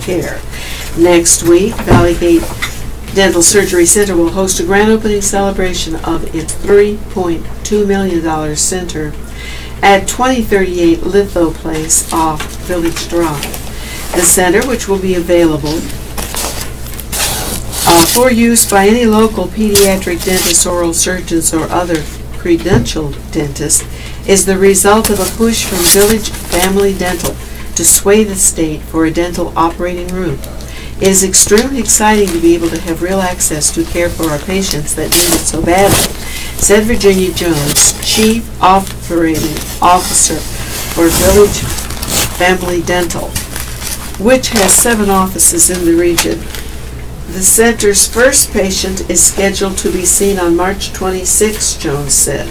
care. Next week, Valley Gate Dental Surgery Center will host a grand opening celebration of its $3.2 million center at 2038 Litho Place off Village Drive. The center, which will be available for use by any local pediatric dentists, oral surgeons, or other credentialed dentists, is the result of a push from Village Family Dental to sway the state for a dental operating room. It is extremely exciting to be able to have real access to care for our patients that need it so badly, said Virginia Jones, Chief Operating Officer for Village Family Dental, which has 7 offices in the region. The center's first patient is scheduled to be seen on March 26, Jones said.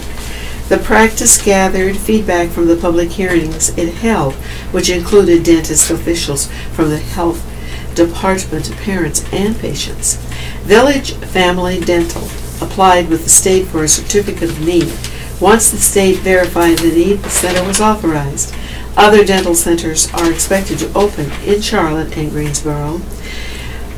The practice gathered feedback from the public hearings it held, which included dentist officials from the health department, parents, and patients. Village Family Dental applied with the state for a certificate of need. Once the state verified the need, the center was authorized. Other dental centers are expected to open in Charlotte and Greensboro.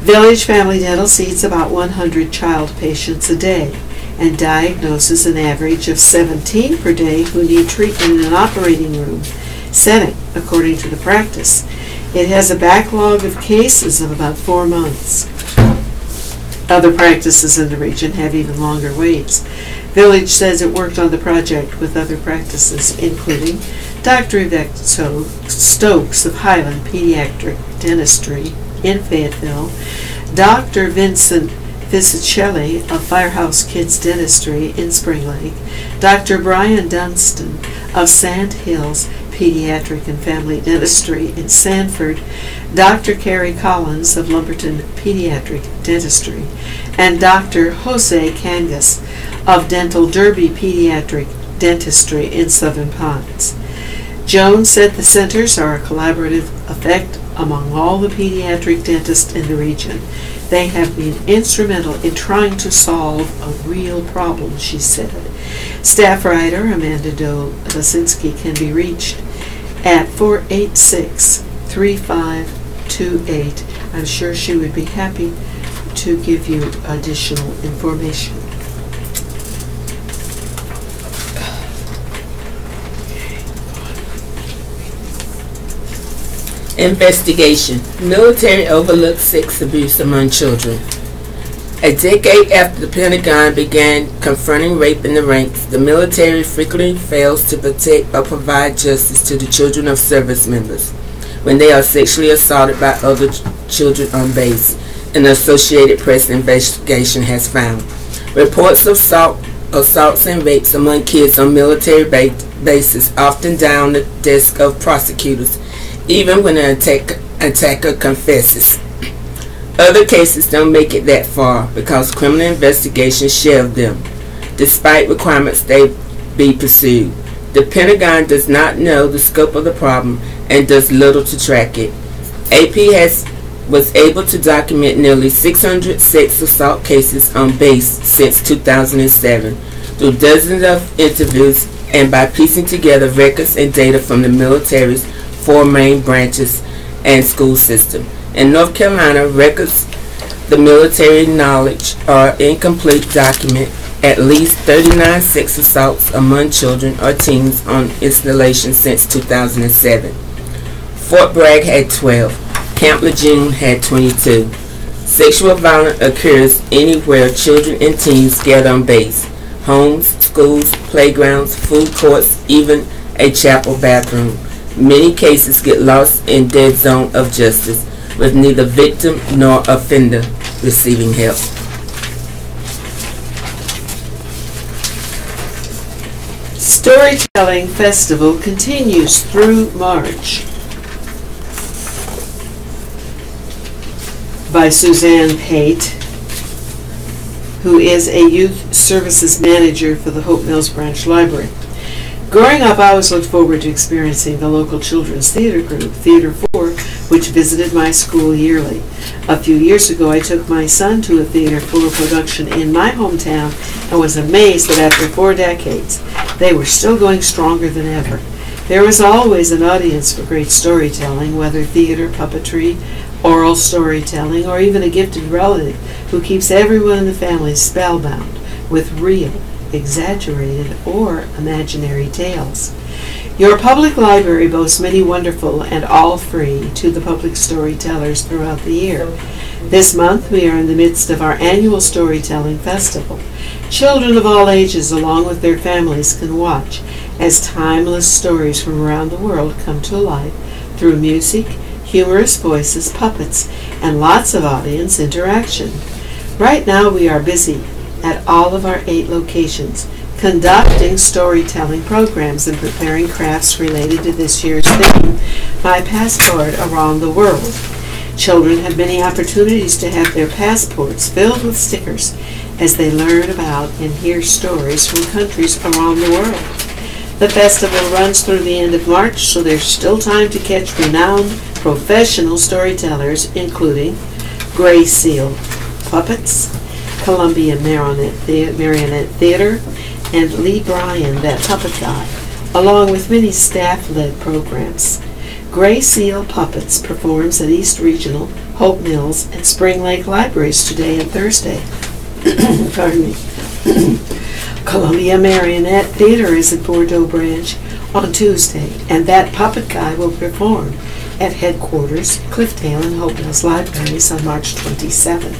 Village Family Dental sees about 100 child patients a day and diagnoses an average of 17 per day who need treatment in an operating room setting, according to the practice. It has a backlog of cases of about 4 months. Other practices in the region have even longer waits. Village says it worked on the project with other practices, including Dr. Yvette Stokes of Highland Pediatric Dentistry in Fayetteville, Dr. Vincent Fisicelli of Firehouse Kids Dentistry in Spring Lake, Dr. Brian Dunstan of Sand Hills Pediatric and Family Dentistry in Sanford, Dr. Carrie Collins of Lumberton Pediatric Dentistry, and Dr. Jose Cangas of Dental Derby Pediatric Dentistry in Southern Pines. Jones said the centers are a collaborative effect among all the pediatric dentists in the region. They have been instrumental in trying to solve a real problem, she said. Staff writer Amanda Doe Lasinski can be reached at 486-3528. I'm sure she would be happy to give you additional information. Investigation. Military overlooks sex abuse among children. A decade after the Pentagon began confronting rape in the ranks, the military frequently fails to protect or provide justice to the children of service members when they are sexually assaulted by other children on base, an Associated Press investigation has found. Reports of assaults and rapes among kids on military bases often down the desk of prosecutors, even when an attacker confesses. Other cases don't make it that far because criminal investigations shelve them, despite requirements they be pursued. The Pentagon does not know the scope of the problem and does little to track it. AP was able to document nearly 600 sex assault cases on base since 2007 through dozens of interviews and by piecing together records and data from the military's 4 main branches and school system. In North Carolina, records the military knowledge are incomplete document at least 39 sex assaults among children or teens on installation since 2007. Fort Bragg had 12. Camp Lejeune had 22. Sexual violence occurs anywhere children and teens gather on base. Homes, schools, playgrounds, food courts, even a chapel bathroom. Many cases get lost in dead zone of justice, with neither victim nor offender receiving help. Storytelling Festival continues through March. By Suzanne Pate, who is a youth services manager for the Hope Mills Branch Library. Growing up, I always looked forward to experiencing the local children's theater group, Theater 4, which visited my school yearly. A few years ago, I took my son to a Theater 4 production in my hometown and was amazed that after 4 decades, they were still going stronger than ever. There was always an audience for great storytelling, whether theater, puppetry, oral storytelling, or even a gifted relative who keeps everyone in the family spellbound with real, exaggerated, or imaginary tales. Your public library boasts many wonderful and all free to the public storytellers throughout the year. This month we are in the midst of our annual storytelling festival. Children of all ages along with their families can watch as timeless stories from around the world come to life through music, humorous voices, puppets, and lots of audience interaction. Right now we are busy at all of our 8 locations conducting storytelling programs and preparing crafts related to this year's theme, My Passport Around the World. Children have many opportunities to have their passports filled with stickers as they learn about and hear stories from countries around the world. The festival runs through the end of March, so there's still time to catch renowned professional storytellers, including Gray Seal Puppets, Columbia Marionette Theater, and Lee Bryan, That Puppet Guy, along with many staff-led programs. Gray Seal Puppets performs at East Regional, Hope Mills, and Spring Lake Libraries today and Thursday. Pardon me. Columbia Marionette Theater is at Bordeaux Branch on Tuesday, and That Puppet Guy will perform at headquarters, Cliffdale and Hope Mills Libraries on March 27.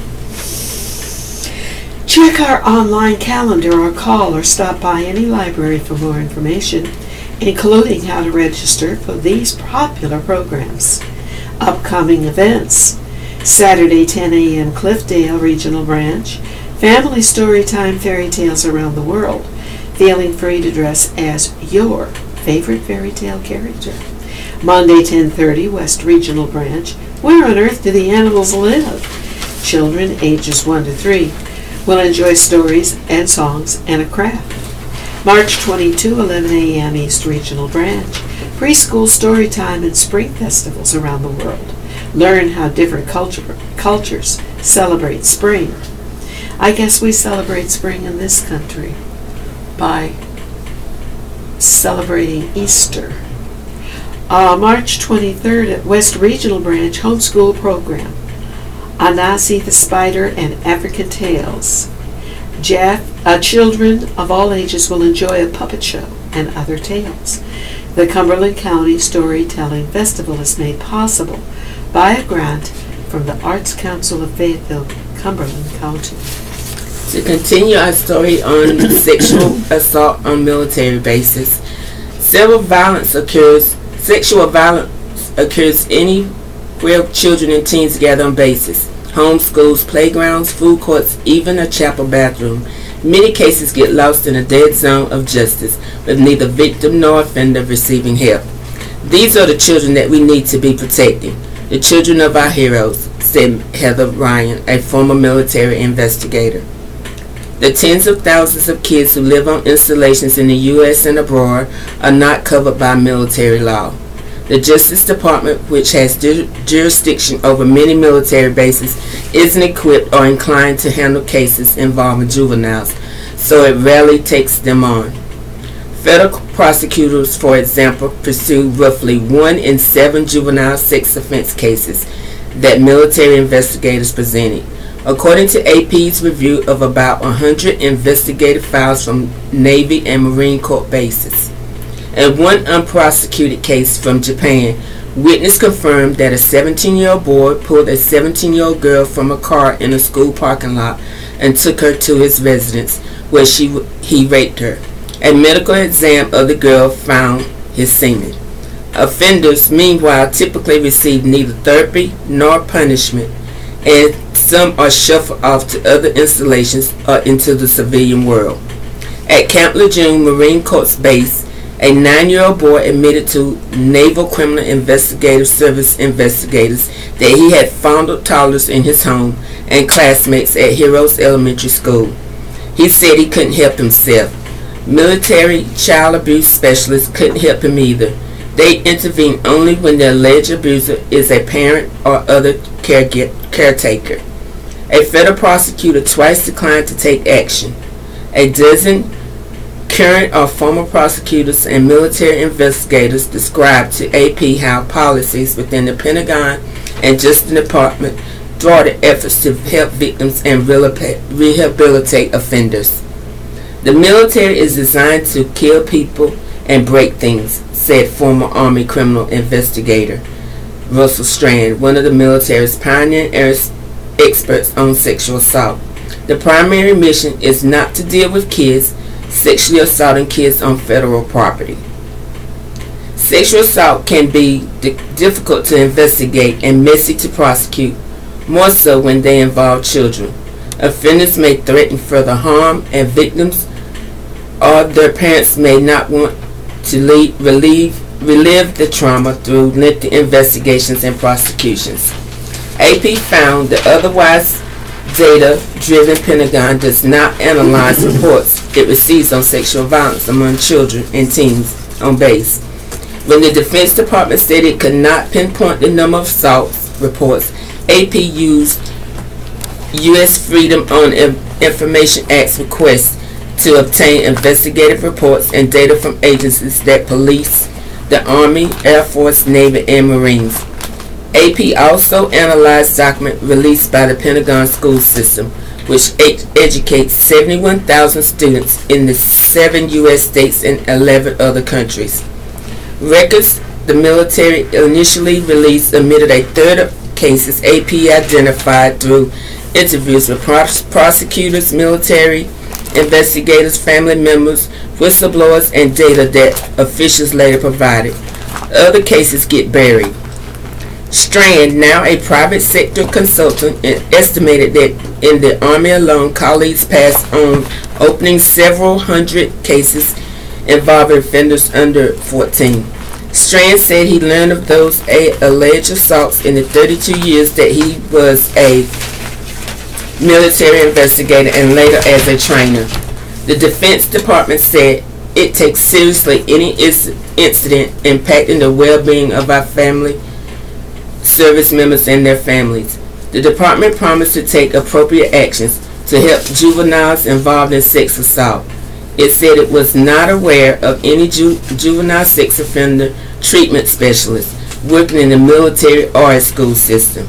Check our online calendar or call or stop by any library for more information, including how to register for these popular programs. Upcoming events: Saturday 10 a.m. Cliffdale Regional Branch, Family Storytime Fairy Tales Around the World, feeling free to dress as your favorite fairy tale character. Monday 10:30 West Regional Branch, Where on Earth Do the Animals Live? Children ages 1 to 3 will enjoy stories and songs and a craft. March 22, 11 a.m. East Regional Branch, Preschool Storytime and Spring Festivals Around the World. Learn how different cultures celebrate spring. I guess we celebrate spring in this country by celebrating Easter. March 23rd at West Regional Branch, Homeschool Program. Anansi the Spider and African Tales. Children of all ages will enjoy a puppet show and other tales. The Cumberland County Storytelling Festival is made possible by a grant from the Arts Council of Fayetteville, Cumberland County. To continue our story on sexual assault on military bases, sexual violence occurs anywhere children and teens gather on bases. Home, schools, playgrounds, food courts, even a chapel bathroom. Many cases get lost in a dead zone of justice, with neither victim nor offender receiving help. These are the children that we need to be protecting, the children of our heroes, said Heather Ryan, a former military investigator. The tens of thousands of kids who live on installations in the U.S. and abroad are not covered by military law. The Justice Department, which has jurisdiction over many military bases, isn't equipped or inclined to handle cases involving juveniles, so it rarely takes them on. Federal prosecutors, for example, pursue roughly 1 in 7 juvenile sex offense cases that military investigators presented, according to AP's review of about 100 investigative files from Navy and Marine Corps bases. In one unprosecuted case from Japan, witness confirmed that a 17-year-old boy pulled a 17-year-old girl from a car in a school parking lot and took her to his residence, where he raped her. A medical exam of the girl found his semen. Offenders, meanwhile, typically receive neither therapy nor punishment, and some are shuffled off to other installations or into the civilian world. At Camp Lejeune Marine Corps Base, a 9-year-old boy admitted to Naval Criminal Investigative Service investigators that he had fondled toddlers in his home and classmates at Heroes Elementary School. He said he couldn't help himself. Military child abuse specialists couldn't help him either. They intervene only when the alleged abuser is a parent or other caretaker. A federal prosecutor twice declined to take action. A dozen current or former prosecutors and military investigators described to AP how policies within the Pentagon and Justice Department thwarted efforts to help victims and rehabilitate offenders. The military is designed to kill people and break things, said former Army criminal investigator Russell Strand, one of the military's pioneering experts on sexual assault. The primary mission is not to deal with kids sexually assaulting kids on federal property. Sexual assault can be difficult to investigate and messy to prosecute, more so when they involve children. Offenders may threaten further harm, and victims or their parents may not want to relive the trauma through lengthy investigations and prosecutions. AP found the otherwise data-driven Pentagon does not analyze reports it receives on sexual violence among children and teens on base. When the Defense Department said it could not pinpoint the number of assault reports, AP used U.S. Freedom on Information Act's request to obtain investigative reports and data from agencies that police the Army, Air Force, Navy, and Marines. AP also analyzed documents released by the Pentagon school system, which educates 71,000 students in the 7 U.S. states and 11 other countries. Records the military initially released admitted a third of cases AP identified through interviews with prosecutors, military investigators, family members, whistleblowers, and data that officials later provided. Other cases get buried. Strand, now a private sector consultant, estimated that in the Army alone, colleagues passed on opening several hundred cases involving offenders under 14. Strand said he learned of those alleged assaults in the 32 years that he was a military investigator and later as a trainer. The Defense Department said it takes seriously any incident impacting the well-being of our family service members and their families. The department promised to take appropriate actions to help juveniles involved in sex assault. It said it was not aware of any juvenile sex offender treatment specialist working in the military or a school system.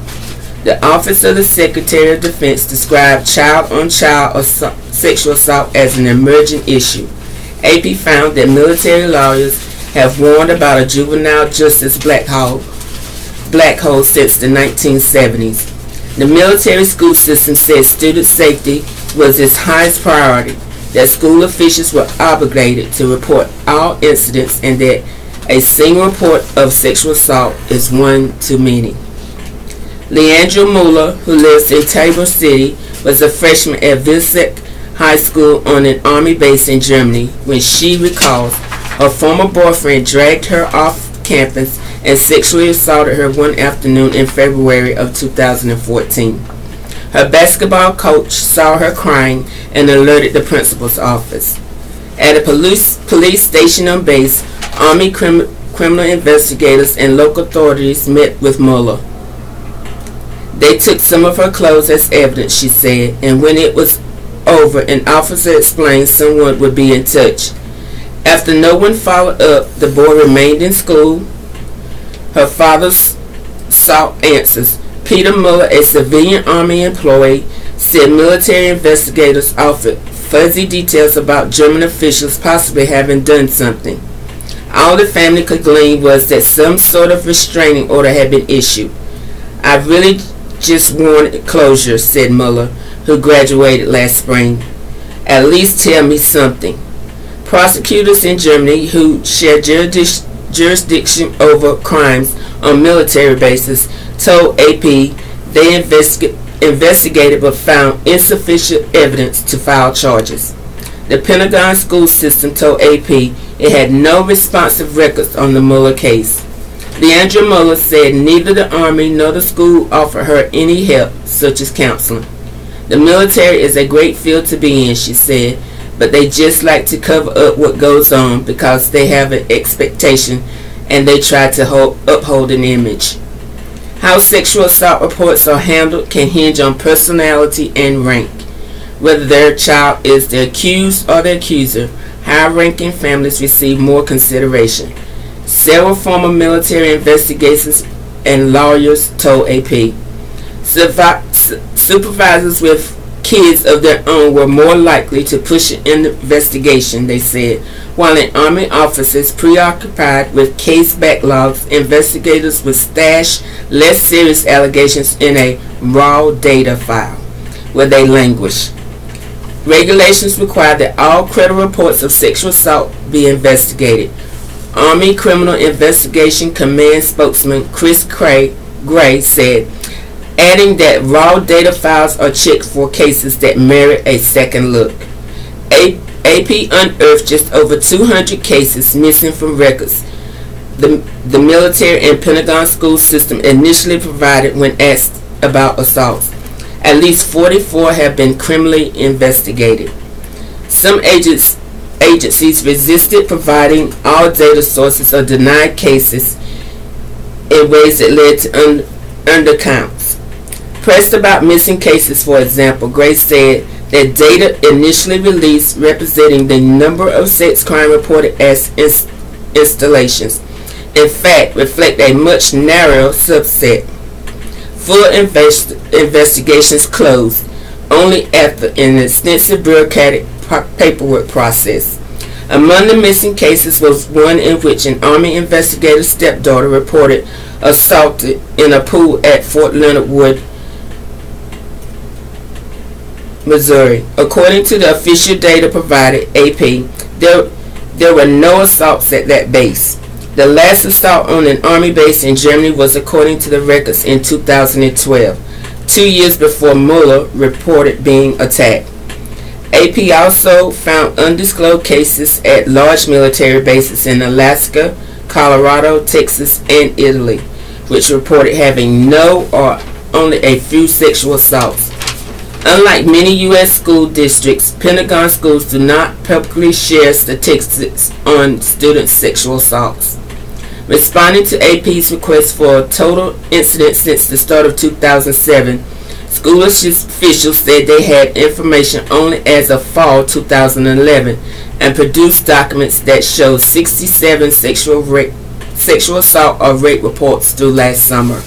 The Office of the Secretary of Defense described child-on-child sexual assault as an emerging issue. AP found that military lawyers have warned about a juvenile justice black hole since the 1970s. The military school system said student safety was its highest priority, that school officials were obligated to report all incidents, and that a single report of sexual assault is one too many. Leandra Muller, who lives in Tabor City, was a freshman at Vilseck High School on an Army base in Germany when she recalls her former boyfriend dragged her off campus and sexually assaulted her one afternoon in February of 2014. Her basketball coach saw her crying and alerted the principal's office. At a police station on base, Army criminal investigators and local authorities met with Muller. They took some of her clothes as evidence, she said, and when it was over, an officer explained someone would be in touch. After no one followed up, the boy remained in school. Her father sought answers. Peter Muller, a civilian Army employee, said military investigators offered fuzzy details about German officials possibly having done something. All the family could glean was that some sort of restraining order had been issued. I really just wanted closure, said Muller, who graduated last spring. At least tell me something. Prosecutors in Germany who share jurisdiction over crimes on military bases told AP they investigated but found insufficient evidence to file charges. The Pentagon school system told AP it had no responsive records on the Muller case. Leandra Muller said neither the Army nor the school offered her any help, such as counseling. The military is a great field to be in, she said, but they just like to cover up what goes on because they have an expectation and they try to uphold an image. How sexual assault reports are handled can hinge on personality and rank. Whether their child is the accused or the accuser, high-ranking families receive more consideration. Several former military investigators and lawyers told AP. Supervisors with kids of their own were more likely to push an investigation, they said. While in Army offices preoccupied with case backlogs, investigators would stash less serious allegations in a raw data file, where they languish. Regulations require that all credible reports of sexual assault be investigated. Army Criminal Investigation Command spokesman Chris Gray said, adding that raw data files are checked for cases that merit a second look. AP unearthed just over 200 cases missing from records the military and Pentagon school system initially provided when asked about assaults. At least 44 have been criminally investigated. Some agencies resisted providing all data sources or denied cases in ways that led to undercounts. Pressed about missing cases, for example, Gray said that data initially released representing the number of sex crime reported as installations, in fact, reflect a much narrower subset. Full investigations closed only after an extensive bureaucratic paperwork process. Among the missing cases was one in which an Army investigator's stepdaughter reported assaulted in a pool at Fort Leonard Wood, Missouri. According to the official data provided AP, there were no assaults at that base. The last assault on an Army base in Germany was, according to the records, in 2012, 2 years before Mueller reported being attacked. AP also found undisclosed cases at large military bases in Alaska, Colorado, Texas, and Italy, which reported having no or only a few sexual assaults. Unlike many U.S. school districts, Pentagon schools do not publicly share statistics on student sexual assaults. Responding to AP's request for a total incident since the start of 2007, school officials said they had information only as of fall 2011 and produced documents that showed 67 sexual assault or rape reports through last summer.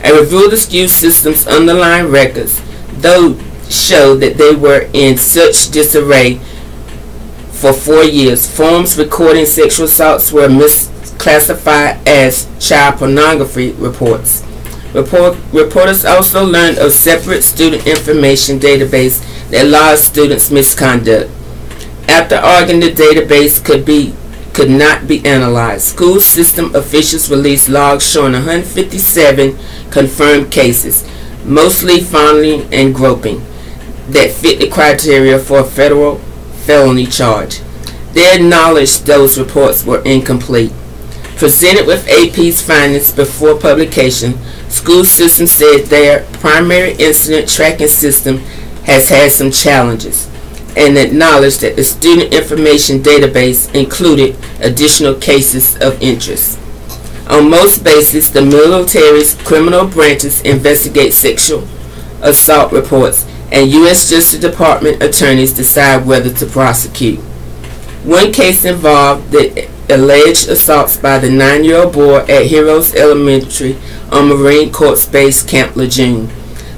A review of the school system's underlying records, though, showed that they were in such disarray for 4 years. Forms recording sexual assaults were misclassified as child pornography reports. Reporters also learned of separate student information database that logged students' misconduct. After arguing the database could not be analyzed, school system officials released logs showing 157 confirmed cases, mostly fondling and groping, that fit the criteria for a federal felony charge. They acknowledged those reports were incomplete. Presented with AP's findings before publication, school system said their primary incident tracking system has had some challenges, and acknowledged that the student information database included additional cases of interest. On most bases, the military's criminal branches investigate sexual assault reports, and U.S. Justice Department attorneys decide whether to prosecute. One case involved the alleged assaults by the 9-year-old boy at Heroes Elementary on Marine Corps Base Camp Lejeune.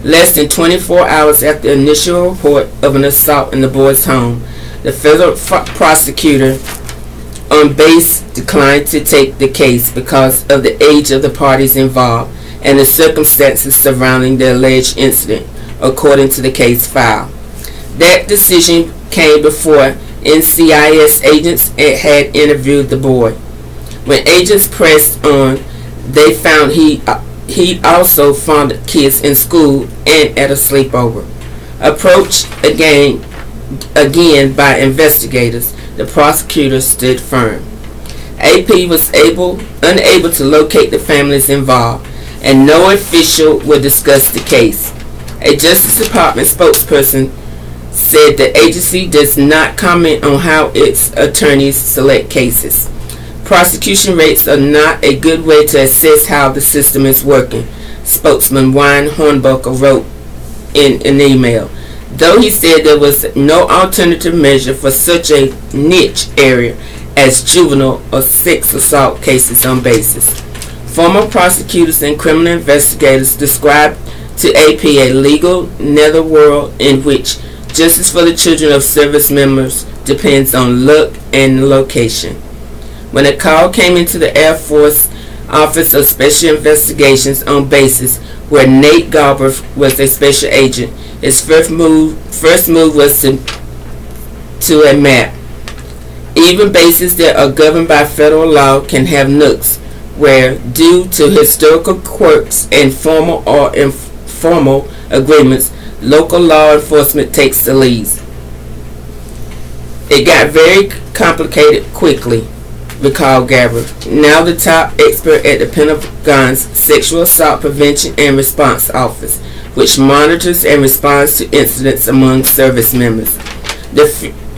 Less than 24 hours after the initial report of an assault in the boy's home, the federal prosecutor on base declined to take the case because of the age of the parties involved and the circumstances surrounding the alleged incident, according to the case file. That decision came before NCIS agents had interviewed the boy. When agents pressed on, they found he also fondled kids in school and at a sleepover. Approached again by investigators, the prosecutor stood firm. AP was unable to locate the families involved, and no official would discuss the case. A Justice Department spokesperson said the agency does not comment on how its attorneys select cases. Prosecution rates are not a good way to assess how the system is working, spokesman Wayne Hornbuckle wrote in an email, though he said there was no alternative measure for such a niche area as juvenile or sex assault cases on bases. Former prosecutors and criminal investigators described to AP a legal netherworld in which justice for the children of service members depends on luck and location. When a call came into the Air Force Office of Special Investigations on bases where Nate Galbraith was a special agent, his first move was to a map. Even bases that are governed by federal law can have nooks where, due to historical quirks and formal or informal agreements, local law enforcement takes the lead. It got very complicated quickly, recalled Galbraith, now the top expert at the Pentagon's Sexual Assault Prevention and Response Office, which monitors and responds to incidents among service members. The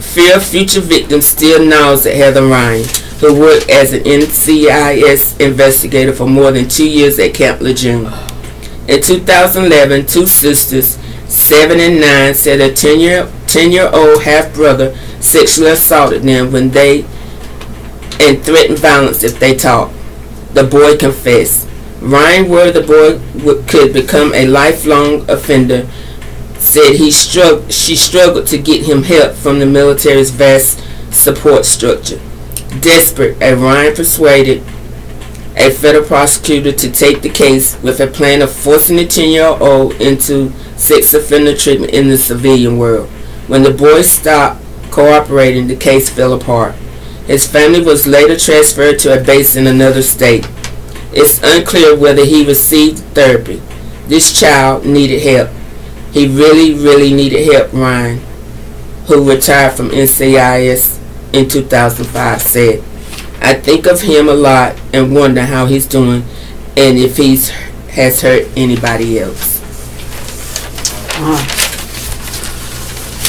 fear of future victims still gnaws at Heather Ryan, who worked as an NCIS investigator for more than 2 years at Camp Lejeune. In 2011, two sisters, 7 and 9, said a 10-year-old half-brother sexually assaulted them and threatened violence if they talked. The boy confessed. Ryan, where the boy could become a lifelong offender, said she struggled to get him help from the military's vast support structure. Desperate, Ryan persuaded a federal prosecutor to take the case with a plan of forcing the 10-year-old into sex offender treatment in the civilian world. When the boy stopped cooperating, the case fell apart. His family was later transferred to a base in another state. It's unclear whether he received therapy. This child needed help. He really, really needed help, Ryan, who retired from NCIS in 2005, said. I think of him a lot and wonder how he's doing and if he has hurt anybody else.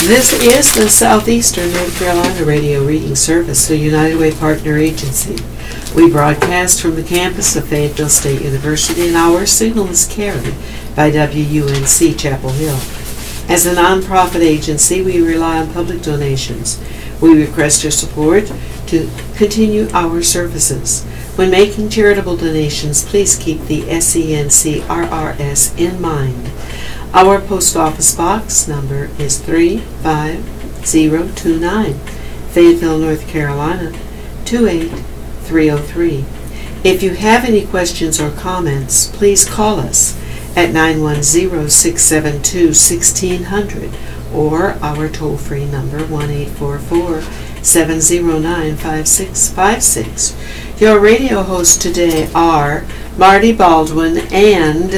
This is the Southeastern North Carolina Radio Reading Service, a United Way partner agency. We broadcast from the campus of Fayetteville State University, and our signal is carried by WUNC Chapel Hill. As a nonprofit agency, we rely on public donations. We request your support to continue our services. When making charitable donations, please keep the SENCRRS in mind. Our post office box number is 35029, Fayetteville, North Carolina, 28303. If you have any questions or comments, please call us at 910-672-1600 or our toll-free number 1-844-709-5656. Your radio hosts today are Marty Baldwin and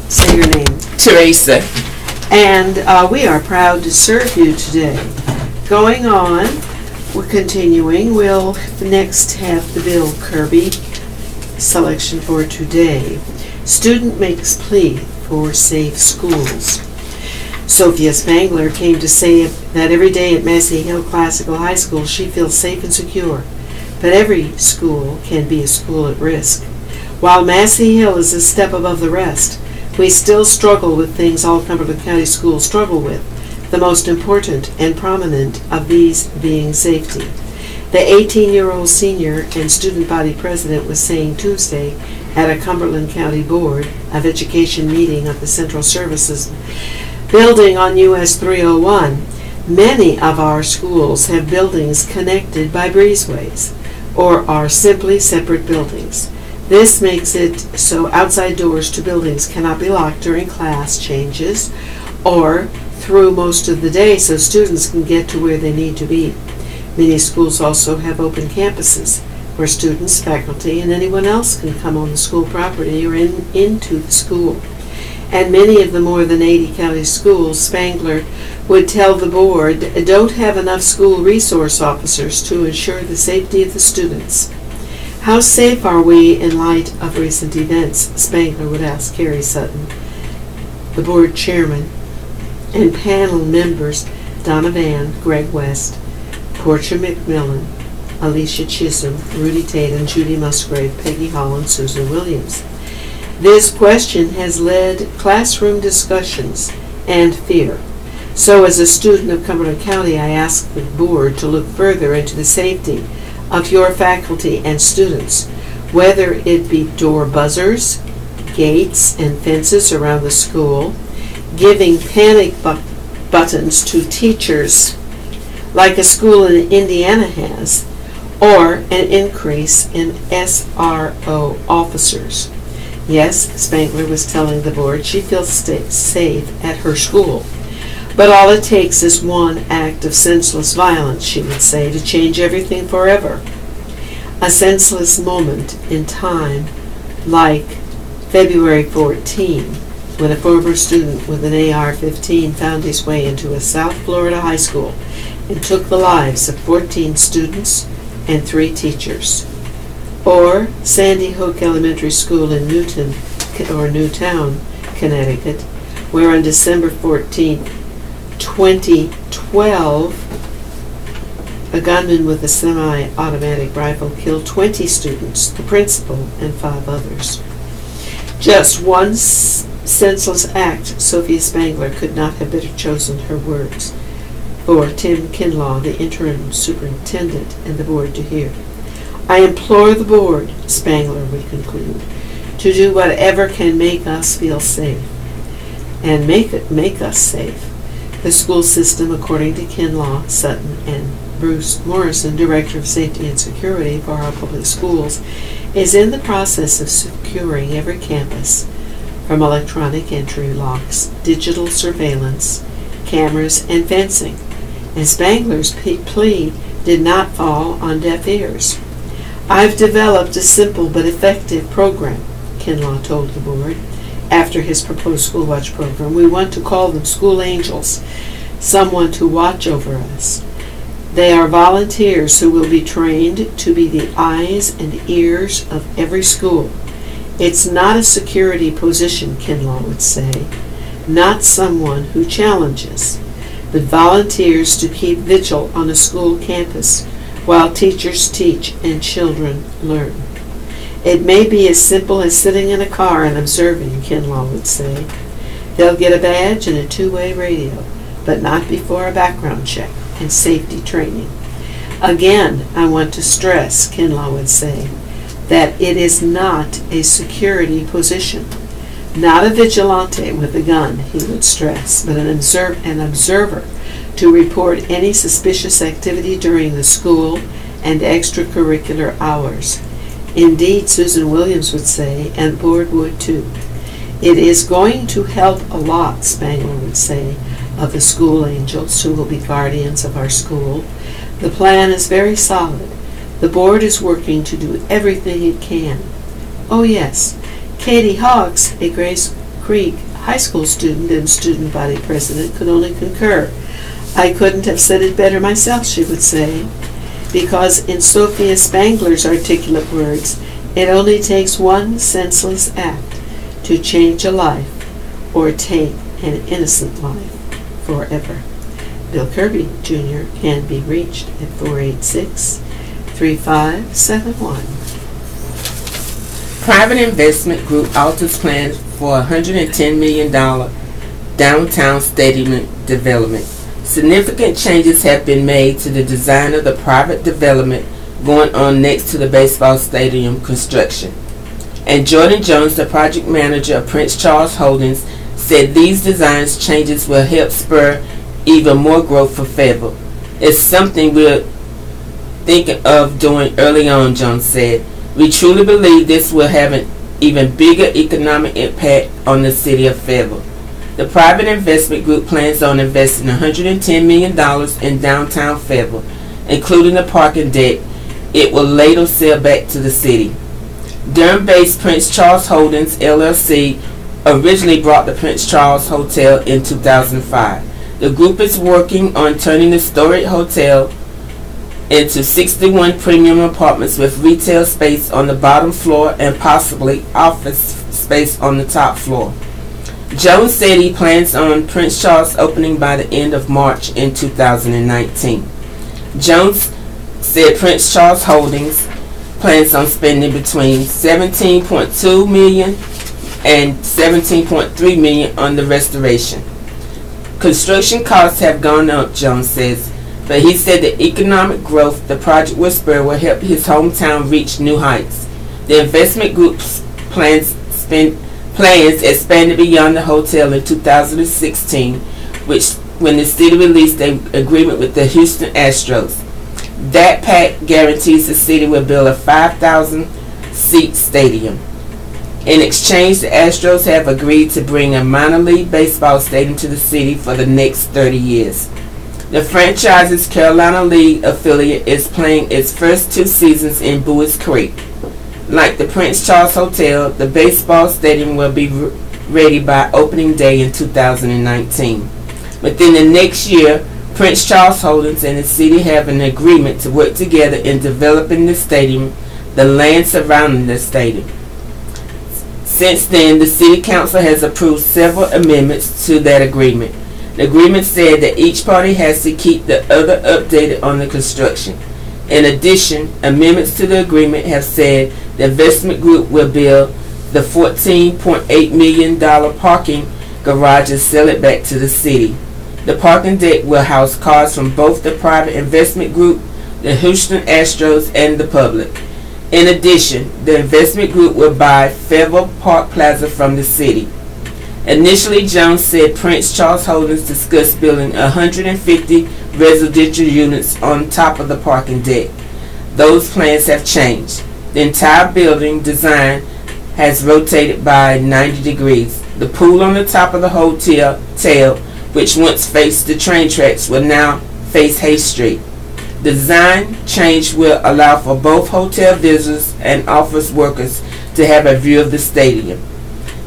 say your name. Teresa. And we are proud to serve you today. Going on, we're continuing. We'll next have the Bill Kirby selection for today. Student makes plea for safe schools. Sophia Spangler came to say that every day at Massey Hill Classical High School she feels safe and secure. But every school can be a school at risk. While Massey Hill is a step above the rest, we still struggle with things all Cumberland County schools struggle with, the most important and prominent of these being safety. The 18-year-old senior and student body president was saying Tuesday at a Cumberland County Board of Education meeting of the Central Services building on US 301, many of our schools have buildings connected by breezeways or are simply separate buildings. This makes it so outside doors to buildings cannot be locked during class changes or through most of the day so students can get to where they need to be. Many schools also have open campuses where students, faculty, and anyone else can come on the school property or into the school. And many of the more than 80 county schools, Spangler would tell the board, don't have enough school resource officers to ensure the safety of the students. How safe are we in light of recent events? Spangler would ask Carrie Sutton, the board chairman, and panel members Donna Vann, Greg West, Portia McMillan, Alicia Chisholm, Rudy Tate, and Judy Musgrave, Peggy Hall, and Susan Williams. This question has led classroom discussions and fear. So as a student of Cumberland County, I ask the board to look further into the safety of your faculty and students. whether it be door buzzers, gates, and fences around the school, giving panic buttons to teachers like a school in Indiana has, or an increase in SRO officers. Yes, Spangler was telling the board she feels safe at her school. But all it takes is one act of senseless violence, she would say, to change everything forever. A senseless moment in time like February 14, when a former student with an AR-15 found his way into a South Florida high school and took the lives of 14 students and 3 teachers. Or Sandy Hook Elementary School in Newtown, Connecticut, where on December 14, 2012, a gunman with a semi-automatic rifle killed 20 students, the principal, and 5 others. Just one senseless act, Sophia Spangler could not have better chosen her words for Tim Kinlaw, the interim superintendent, and the board to hear. I implore the board, Spangler would conclude, to do whatever can make us feel safe, and make us safe. The school system, according to Kinlaw, Sutton, and Bruce Morrison, Director of Safety and Security for our public schools, is in the process of securing every campus from electronic entry locks, digital surveillance, cameras, and fencing. And Spangler's plea did not fall on deaf ears. I've developed a simple but effective program, Kinlaw told the board. After his proposed school watch program, we want to call them school angels, someone to watch over us. They are volunteers who will be trained to be the eyes and ears of every school. It's not a security position, Kinlaw would say, not someone who challenges, but volunteers to keep vigil on a school campus while teachers teach and children learn. It may be as simple as sitting in a car and observing, Kinlaw would say. They'll get a badge and a 2-way radio, but not before a background check and safety training. Again, I want to stress, Kinlaw would say, that it is not a security position. Not a vigilante with a gun, he would stress, but an observer to report any suspicious activity during the school and extracurricular hours. Indeed, Susan Williams would say, and the board would too. It is going to help a lot, Spangler would say, of the school angels who will be guardians of our school. The plan is very solid. The board is working to do everything it can. Oh yes, Katie Hawks, a Grace Creek High School student and student body president, could only concur. I couldn't have said it better myself, she would say, because in Sophia Spangler's articulate words, it only takes one senseless act to change a life or take an innocent life forever. Bill Kirby, Jr. can be reached at 486-3571. Private investment group alters plans for $110 million downtown stadium development. Significant changes have been made to the design of the private development going on next to the baseball stadium construction. And Jordan Jones, the project manager of Prince Charles Holdings, said these design changes will help spur even more growth for Fayetteville. It's something we're thinking of doing early on, Jones said. We truly believe this will have an even bigger economic impact on the city of Fayetteville. The private investment group plans on investing $110 million in downtown Fayetteville, including the parking deck it will later sell back to the city. Durham-based Prince Charles Holdings, LLC, originally bought the Prince Charles Hotel in 2005. The group is working on turning the storied hotel into 61 premium apartments with retail space on the bottom floor and possibly office space on the top floor. Jones said he plans on Prince Charles opening by the end of March in 2019. Jones said Prince Charles Holdings plans on spending between $17.2 million and $17.3 million on the restoration. Construction costs have gone up, Jones says, but he said the economic growth the project will spur will help his hometown reach new heights. The investment group's plans expanded beyond the hotel in 2016, when the city released an agreement with the Houston Astros. That pact guarantees the city will build a 5,000-seat stadium. In exchange, the Astros have agreed to bring a minor league baseball stadium to the city for the next 30 years. The franchise's Carolina League affiliate is playing its first 2 seasons in Buies Creek. Like the Prince Charles Hotel, the baseball stadium will be ready by opening day in 2019. Within the next year, Prince Charles Holdings and the city have an agreement to work together in developing the stadium, the land surrounding the stadium. Since then, the City Council has approved several amendments to that agreement. The agreement said that each party has to keep the other updated on the construction. In addition, amendments to the agreement have said the investment group will build the $14.8 million parking garage and sell it back to the city. The parking deck will house cars from both the private investment group, the Houston Astros, and the public. In addition, the investment group will buy Fayetteville Park Plaza from the city. Initially, Jones said Prince Charles Holdings discussed building 150 residential units on top of the parking deck. Those plans have changed. The entire building design has rotated by 90 degrees. The pool on the top of the hotel, which once faced the train tracks, will now face Hay Street. The design change will allow for both hotel visitors and office workers to have a view of the stadium.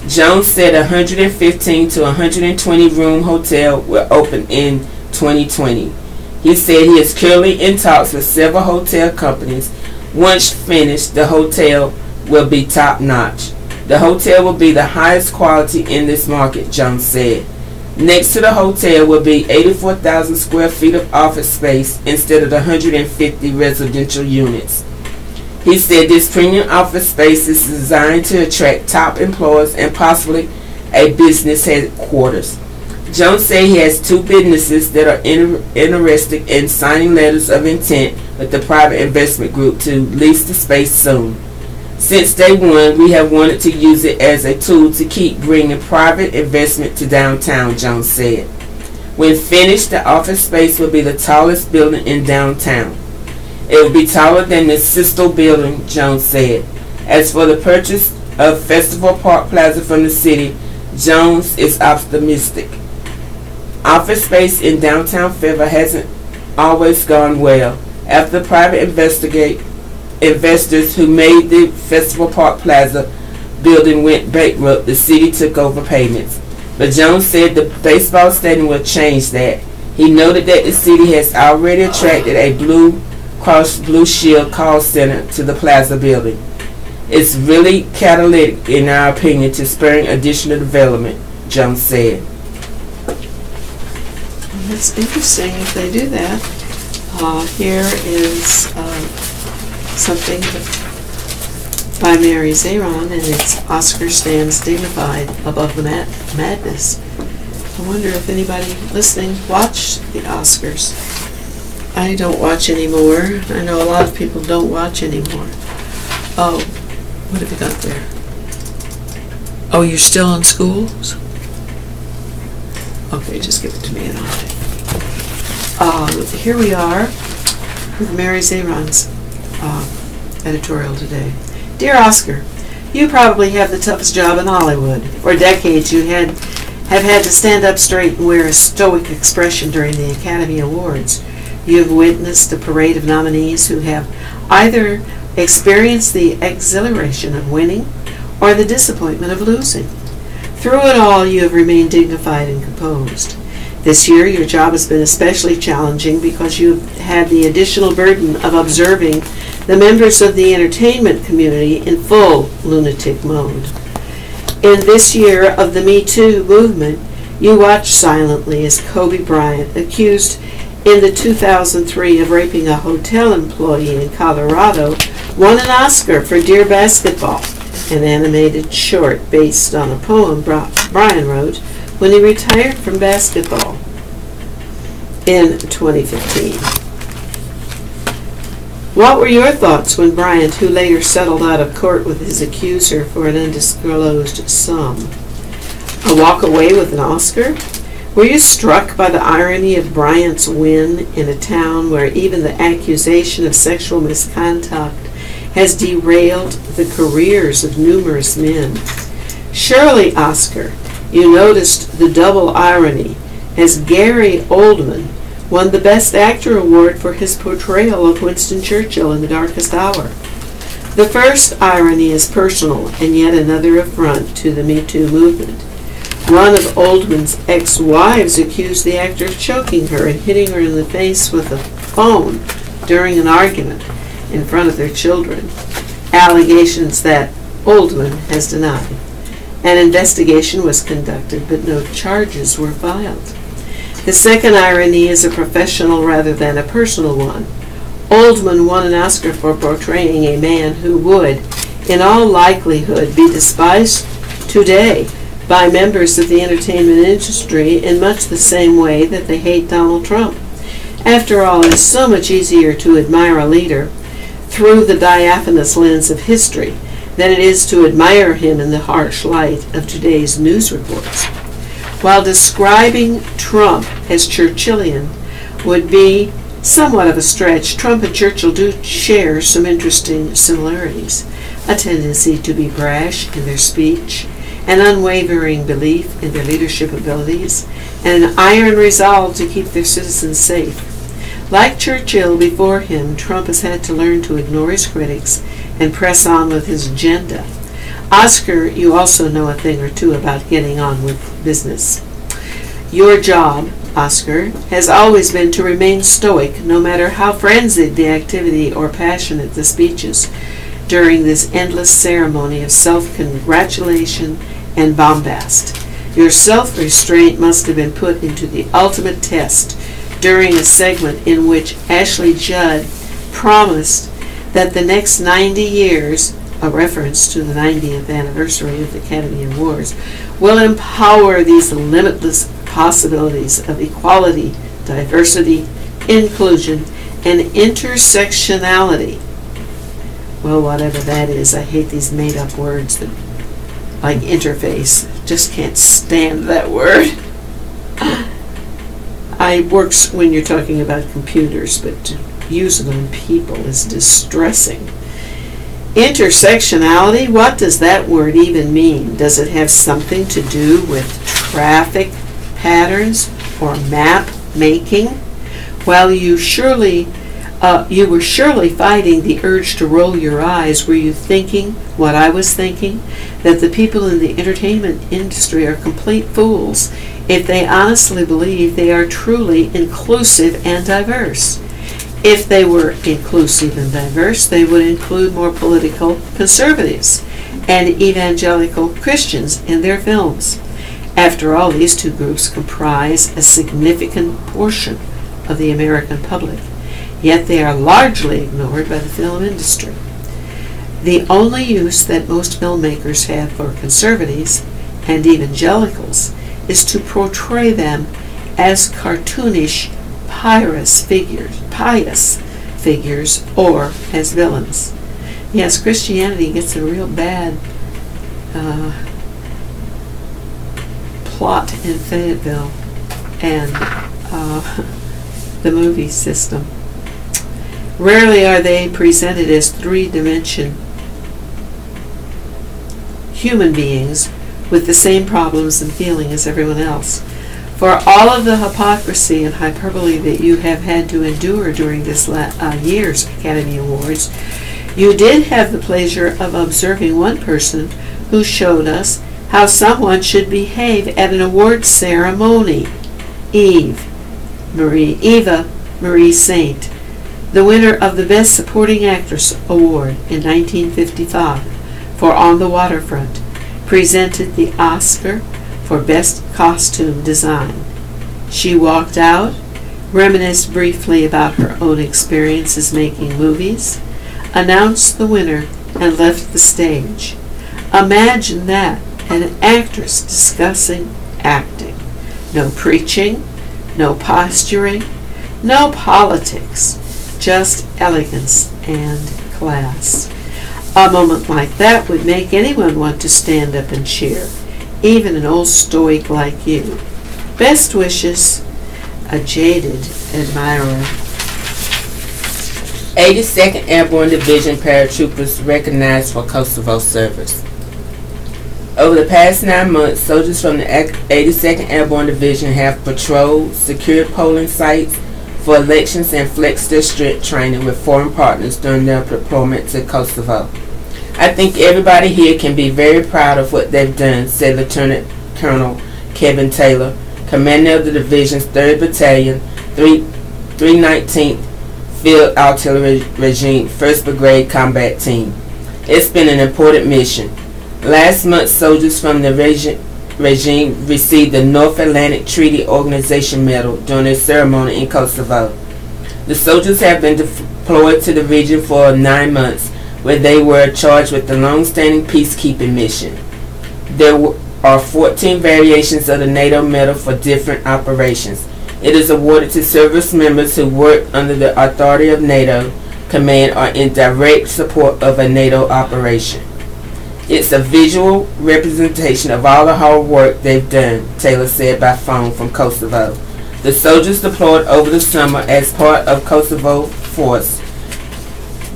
Jones said a 115 to 120 room hotel will open in 2020. He said he is currently in talks with several hotel companies. Once finished, the hotel will be top notch. The hotel will be the highest quality in this market, Jones said. Next to the hotel will be 84,000 square feet of office space instead of the 150 residential units. He said this premium office space is designed to attract top employees and possibly a business headquarters. Jones said he has 2 businesses that are interested in signing letters of intent with the private investment group to lease the space soon. Since day one, we have wanted to use it as a tool to keep bringing private investment to downtown, Jones said. When finished, the office space will be the tallest building in downtown. It will be taller than the Sistel building, Jones said. As for the purchase of Fayettville Park Plaza from the city, Jones is optimistic. Office space in downtown Fayetteville hasn't always gone well. After the private investors who made the Fayettville Park Plaza building went bankrupt, the city took over payments. But Jones said the baseball stadium will change that. He noted that the city has already attracted a Blue Cross Blue Shield call center to the Plaza building. It's really catalytic, in our opinion, to spurring additional development, Jones said. That's interesting if they do that. Here is something by Mary Zaron, and it's Oscar stands dignified above the madness. I wonder if anybody listening watched the Oscars. I don't watch anymore. I know a lot of people don't watch anymore. Oh, what have you got there? Oh, you're still in schools? Okay, just give it to me and I'll take it. Here we are with Mary Zaron's editorial today. Dear Oscar, you probably have the toughest job in Hollywood. For decades you have had to stand up straight and wear a stoic expression during the Academy Awards. You have witnessed a parade of nominees who have either experienced the exhilaration of winning or the disappointment of losing. Through it all, you have remained dignified and composed. This year, your job has been especially challenging because you have had the additional burden of observing the members of the entertainment community in full lunatic mode. In this year of the Me Too movement, you watched silently as Kobe Bryant, accused in the 2003 of raping a hotel employee in Colorado, won an Oscar for Dear Basketball, an animated short based on a poem Brian wrote when he retired from basketball in 2015. What were your thoughts when Bryant, who later settled out of court with his accuser for an undisclosed sum, walk away with an Oscar? Were you struck by the irony of Bryant's win in a town where even the accusation of sexual misconduct has derailed the careers of numerous men? Surely, Oscar, you noticed the double irony as Gary Oldman won the Best Actor award for his portrayal of Winston Churchill in The Darkest Hour. The first irony is personal and yet another affront to the Me Too movement. One of Oldman's ex-wives accused the actor of choking her and hitting her in the face with a phone during an argument in front of their children, allegations that Oldman has denied. An investigation was conducted, but no charges were filed. The second irony is a professional rather than a personal one. Oldman won an Oscar for portraying a man who would, in all likelihood, be despised today by members of the entertainment industry in much the same way that they hate Donald Trump. After all, it is so much easier to admire a leader through the diaphanous lens of history than it is to admire him in the harsh light of today's news reports. While describing Trump as Churchillian would be somewhat of a stretch, Trump and Churchill do share some interesting similarities: a tendency to be brash in their speech, an unwavering belief in their leadership abilities, and an iron resolve to keep their citizens safe. Like Churchill before him, Trump has had to learn to ignore his critics and press on with his agenda. Oscar, you also know a thing or two about getting on with business. Your job, Oscar, has always been to remain stoic, no matter how frenzied the activity or passionate the speeches, during this endless ceremony of self-congratulation and bombast. Your self-restraint must have been put into the ultimate test during a segment in which Ashley Judd promised that the next 90 years, a reference to the 90th anniversary of the Academy Awards, will empower these limitless possibilities of equality, diversity, inclusion, and intersectionality. Well, whatever that is, I hate these made-up words that, like interface. Just can't stand that word. I work when you're talking about computers, but to use them on people is distressing. Intersectionality, what does that word even mean? Does it have something to do with traffic patterns or map making? Well, you were surely fighting the urge to roll your eyes. Were you thinking what I was thinking? That the people in the entertainment industry are complete fools if they honestly believe they are truly inclusive and diverse. If they were inclusive and diverse, they would include more political conservatives and evangelical Christians in their films. After all, these two groups comprise a significant portion of the American public, yet they are largely ignored by the film industry. The only use that most filmmakers have for conservatives and evangelicals is to portray them as cartoonish, pious figures, or as villains. Yes, Christianity gets a real bad plot in Fayetteville and the movie system. Rarely are they presented as three-dimensional human beings with the same problems and feeling as everyone else. For all of the hypocrisy and hyperbole that you have had to endure during this year's Academy Awards, you did have the pleasure of observing one person who showed us how someone should behave at an awards ceremony. Eva Marie Saint, the winner of the Best Supporting Actress Award in 1955 for On the Waterfront, presented the Oscar for Best Costume Design. She walked out, reminisced briefly about her own experiences making movies, announced the winner, and left the stage. Imagine that, an actress discussing acting. No preaching, no posturing, no politics, just elegance and class. A moment like that would make anyone want to stand up and cheer, even an old stoic like you. Best wishes, a jaded admirer. 82nd Airborne Division paratroopers recognized for Kosovo service. Over the past 9 months, soldiers from the 82nd Airborne Division have patrolled, secured polling sites for elections, and flexed their strength training with foreign partners during their deployment to Kosovo. I think everybody here can be very proud of what they've done, said Lieutenant Colonel Kevin Taylor, commander of the division's 3rd Battalion, 319th Field Artillery Regime, 1st Brigade Combat Team. It's been an important mission. Last month, soldiers from the regime received the North Atlantic Treaty Organization Medal during a ceremony in Kosovo. The soldiers have been deployed to the region for 9 months, where they were charged with the long-standing peacekeeping mission. There are 14 variations of the NATO medal for different operations. It is awarded to service members who work under the authority of NATO command or in direct support of a NATO operation. It's a visual representation of all the hard work they've done, Taylor said by phone from Kosovo. The soldiers deployed over the summer as part of Kosovo Force,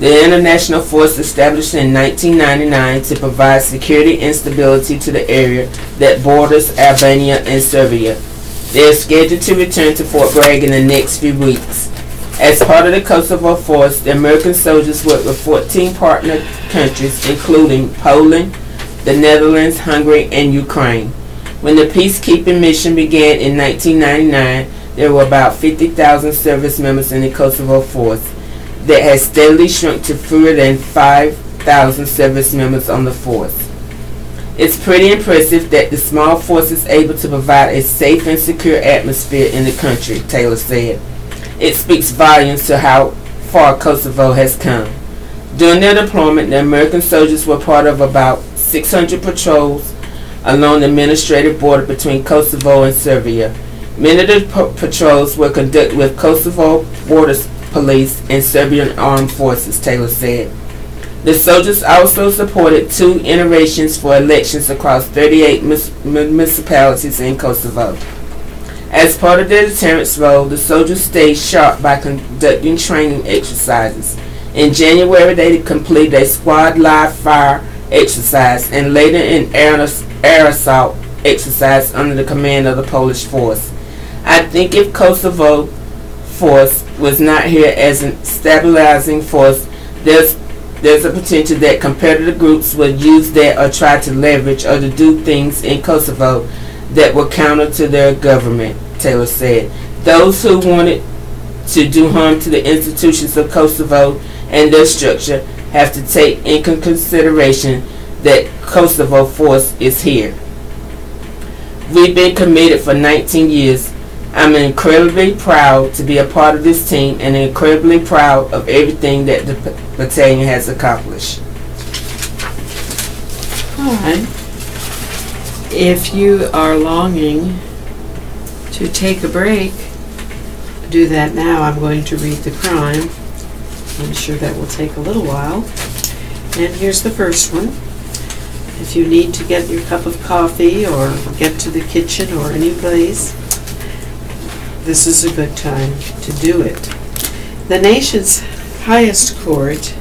the international force established in 1999 to provide security and stability to the area that borders Albania and Serbia. They are scheduled to return to Fort Bragg in the next few weeks. As part of the Kosovo force, the American soldiers work with 14 partner countries, including Poland, the Netherlands, Hungary, and Ukraine. When the peacekeeping mission began in 1999, there were about 50,000 service members in the Kosovo force. That has steadily shrunk to fewer than 5,000 service members on the force. It's pretty impressive that the small force is able to provide a safe and secure atmosphere in the country, Taylor said. It speaks volumes to how far Kosovo has come. During their deployment, the American soldiers were part of about 600 patrols along the administrative border between Kosovo and Serbia. Many of the patrols were conducted with Kosovo Border Police and Serbian Armed Forces, Taylor said. The soldiers also supported 2 iterations for elections across 38 municipalities in Kosovo. As part of their deterrence role, the soldiers stayed sharp by conducting training exercises. In January, they completed a squad live fire exercise and later an air assault exercise under the command of the Polish force. I think if Kosovo force was not here as a stabilizing force, there's a potential that competitor groups would use that or try to leverage or to do things in Kosovo that were counter to their government, Taylor said. Those who wanted to do harm to the institutions of Kosovo and their structure have to take into consideration that Kosovo force is here. We've been committed for 19 years. I'm incredibly proud to be a part of this team and incredibly proud of everything that the battalion has accomplished. All right. If you are longing to take a break, do that now. I'm going to read the crime. I'm sure that will take a little while. And here's the first one. If you need to get your cup of coffee or get to the kitchen or any place, this is a good time to do it. The nation's highest court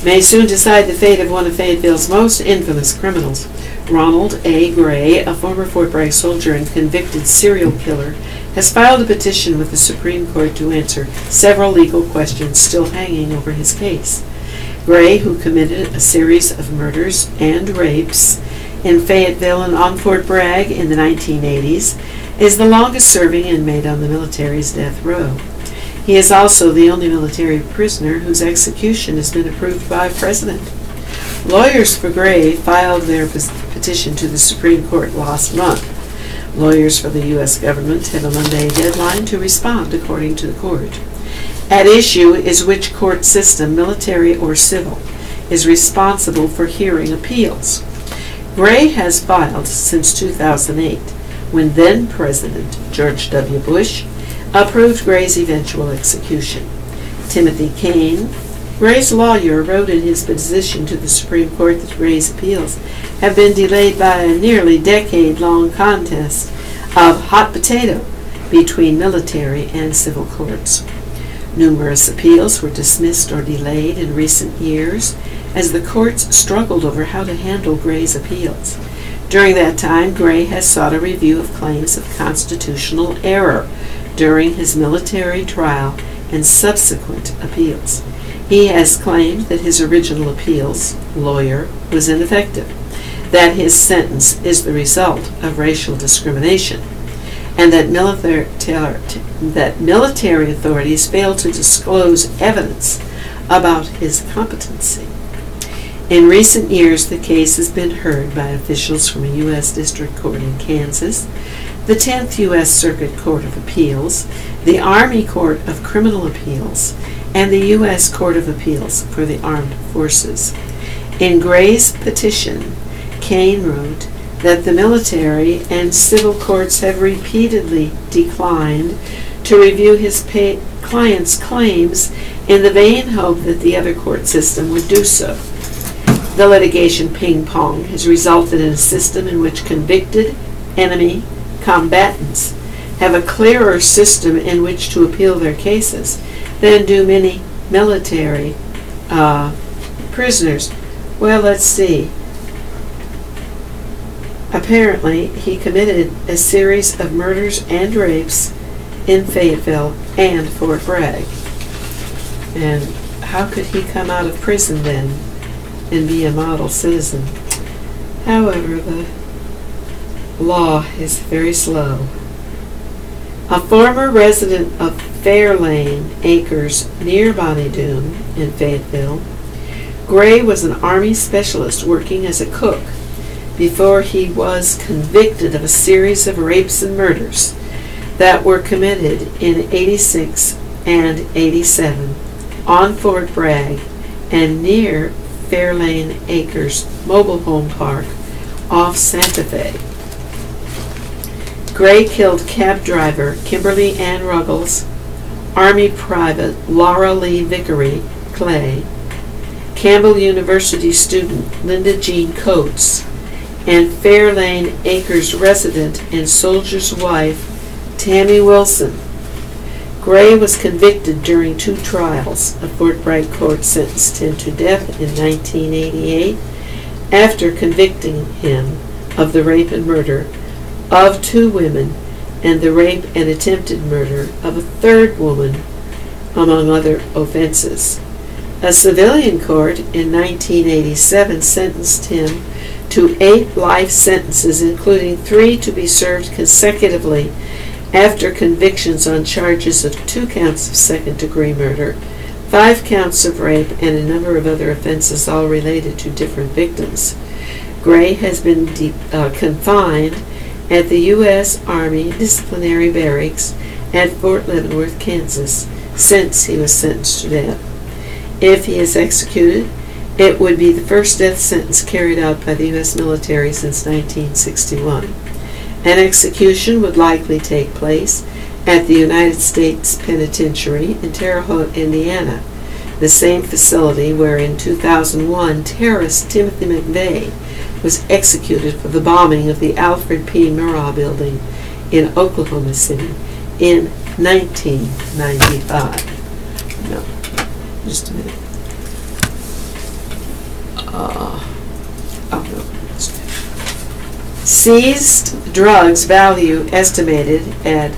may soon decide the fate of one of Fayetteville's most infamous criminals. Ronald A. Gray, a former Fort Bragg soldier and convicted serial killer, has filed a petition with the Supreme Court to answer several legal questions still hanging over his case. Gray, who committed a series of murders and rapes in Fayetteville and on Fort Bragg in the 1980s, is the longest-serving inmate on the military's death row. He is also the only military prisoner whose execution has been approved by a president. Lawyers for Gray filed their petition to the Supreme Court last month. Lawyers for the U.S. government have a Monday deadline to respond, according to the court. At issue is which court system, military or civil, is responsible for hearing appeals. Gray has filed since 2008, when then-President George W. Bush approved Gray's eventual execution. Timothy Kane, Gray's lawyer, wrote in his position to the Supreme Court that Gray's appeals have been delayed by a nearly decade-long contest of hot potato between military and civil courts. Numerous appeals were dismissed or delayed in recent years as the courts struggled over how to handle Gray's appeals. During that time, Gray has sought a review of claims of constitutional error during his military trial and subsequent appeals. He has claimed that his original appeals lawyer was ineffective, that his sentence is the result of racial discrimination, and that military authorities failed to disclose evidence about his competency. In recent years, the case has been heard by officials from a U.S. District Court in Kansas, the 10th U.S. Circuit Court of Appeals, the Army Court of Criminal Appeals, and the U.S. Court of Appeals for the Armed Forces. In Gray's petition, Kane wrote that the military and civil courts have repeatedly declined to review his client's claims in the vain hope that the other court system would do so. The litigation ping-pong has resulted in a system in which convicted enemy combatants have a clearer system in which to appeal their cases than do many military prisoners. Well, let's see. Apparently, he committed a series of murders and rapes in Fayetteville and Fort Bragg. And how could he come out of prison then and be a model citizen? However, the law is very slow. A former resident of Fairlane Acres near Bonnie Doon in Fayetteville, Gray was an Army specialist working as a cook before he was convicted of a series of rapes and murders that were committed in 86 and 87 on Fort Bragg and near Fairlane Acres Mobile Home Park off Santa Fe. Gray killed cab driver Kimberly Ann Ruggles, Army Private Laura Lee Vickery Clay, Campbell University student Linda Jean Coates, and Fairlane Acres resident and soldier's wife Tammy Wilson. Gray was convicted during 2 trials. A Fort Bragg court sentenced him to death in 1988 after convicting him of the rape and murder of 2 women and the rape and attempted murder of a 3rd woman, among other offenses. A civilian court in 1987 sentenced him to 8 life sentences, including 3 to be served consecutively after convictions on charges of 2 counts of second-degree murder, 5 counts of rape, and a number of other offenses, all related to different victims. Gray has been confined at the U.S. Army Disciplinary Barracks at Fort Leavenworth, Kansas, since he was sentenced to death. If he is executed, it would be the first death sentence carried out by the U.S. military since 1961. An execution would likely take place at the United States Penitentiary in Terre Haute, Indiana, the same facility where in 2001 terrorist Timothy McVeigh was executed for the bombing of the Alfred P. Murrah building in Oklahoma City in 1995. No, just a minute. Seized drugs value estimated at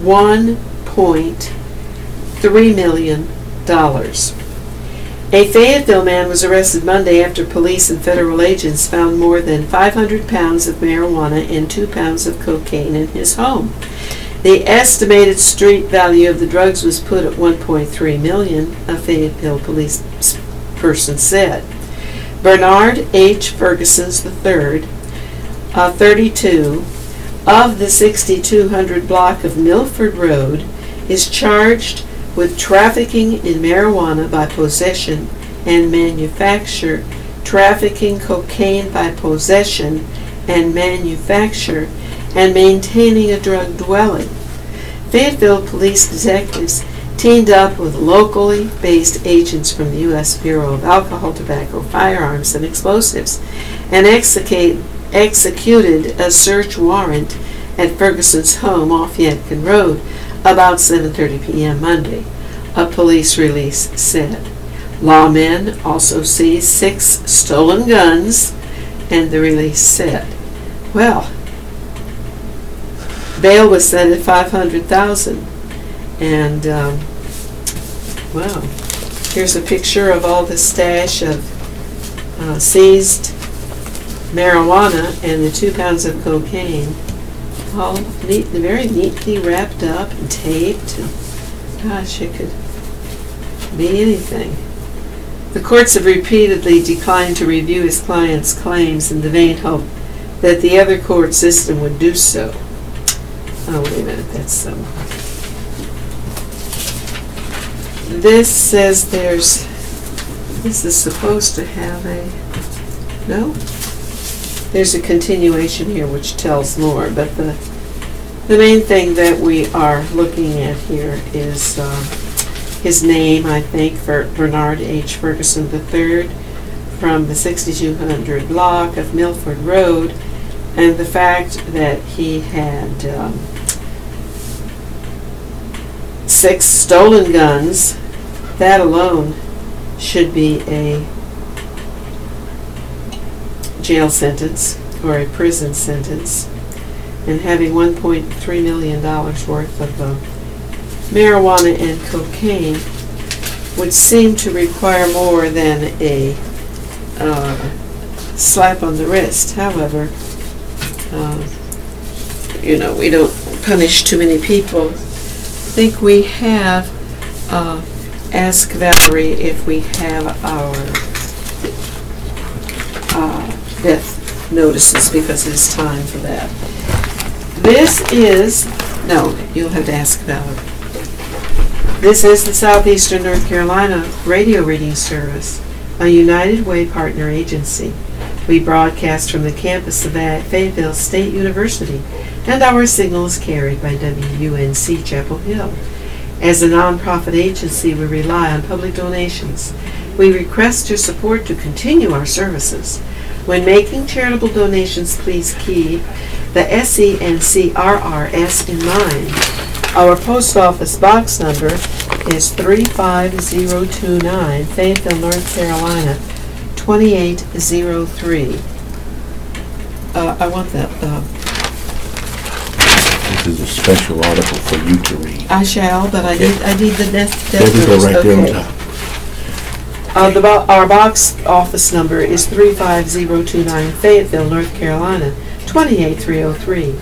$1.3 million. A Fayetteville man was arrested Monday after police and federal agents found more than 500 pounds of marijuana and 2 pounds of cocaine in his home. The estimated street value of the drugs was put at $1.3 million, a Fayetteville police person said. Bernard H. Ferguson III, 32, of the 6200 block of Milford Road, is charged with trafficking in marijuana by possession and manufacture, trafficking cocaine by possession and manufacture, and maintaining a drug dwelling. Fayetteville police detectives teamed up with locally based agents from the U.S. Bureau of Alcohol, Tobacco, Firearms, and Explosives, and executed a search warrant at Ferguson's home off Yadkin Road about 7:30 p.m. Monday, a police release said. Lawmen also seized 6 stolen guns, and the release said. Well, bail was set at $500,000, and well, here's a picture of all the stash of seized marijuana and the 2 pounds of cocaine, all very neatly wrapped up and taped. And gosh, it could be anything. The courts have repeatedly declined to review his client's claims in the vain hope that the other court system would do so. Oh, wait a minute, that's some. This says this is supposed to have no? There's a continuation here which tells more, but the main thing that we are looking at here is his name, I think, for Bernard H. Ferguson III, from the 6200 block of Milford Road, and the fact that he had 6 stolen guns. That alone should be a jail sentence or a prison sentence, and having $1.3 million worth of marijuana and cocaine would seem to require more than a slap on the wrist. However, we don't punish too many people. I think we have ask Valerie if we have our death notices, because it is time for that. No, you'll have to ask Valerie. This is the Southeastern North Carolina Radio Reading Service, a United Way partner agency. We broadcast from the campus of Fayetteville State University, and our signal is carried by WUNC Chapel Hill. As a nonprofit agency, we rely on public donations. We request your support to continue our services. When making charitable donations, please keep the SENCRRS in mind. Our post office box number is 35029, Fayetteville, North Carolina, 2803. I want that. This is a special article for you to read. I shall, but I need the death There we go, notice. right there on top. Our box office number is 35029, Fayetteville, North Carolina, 28303.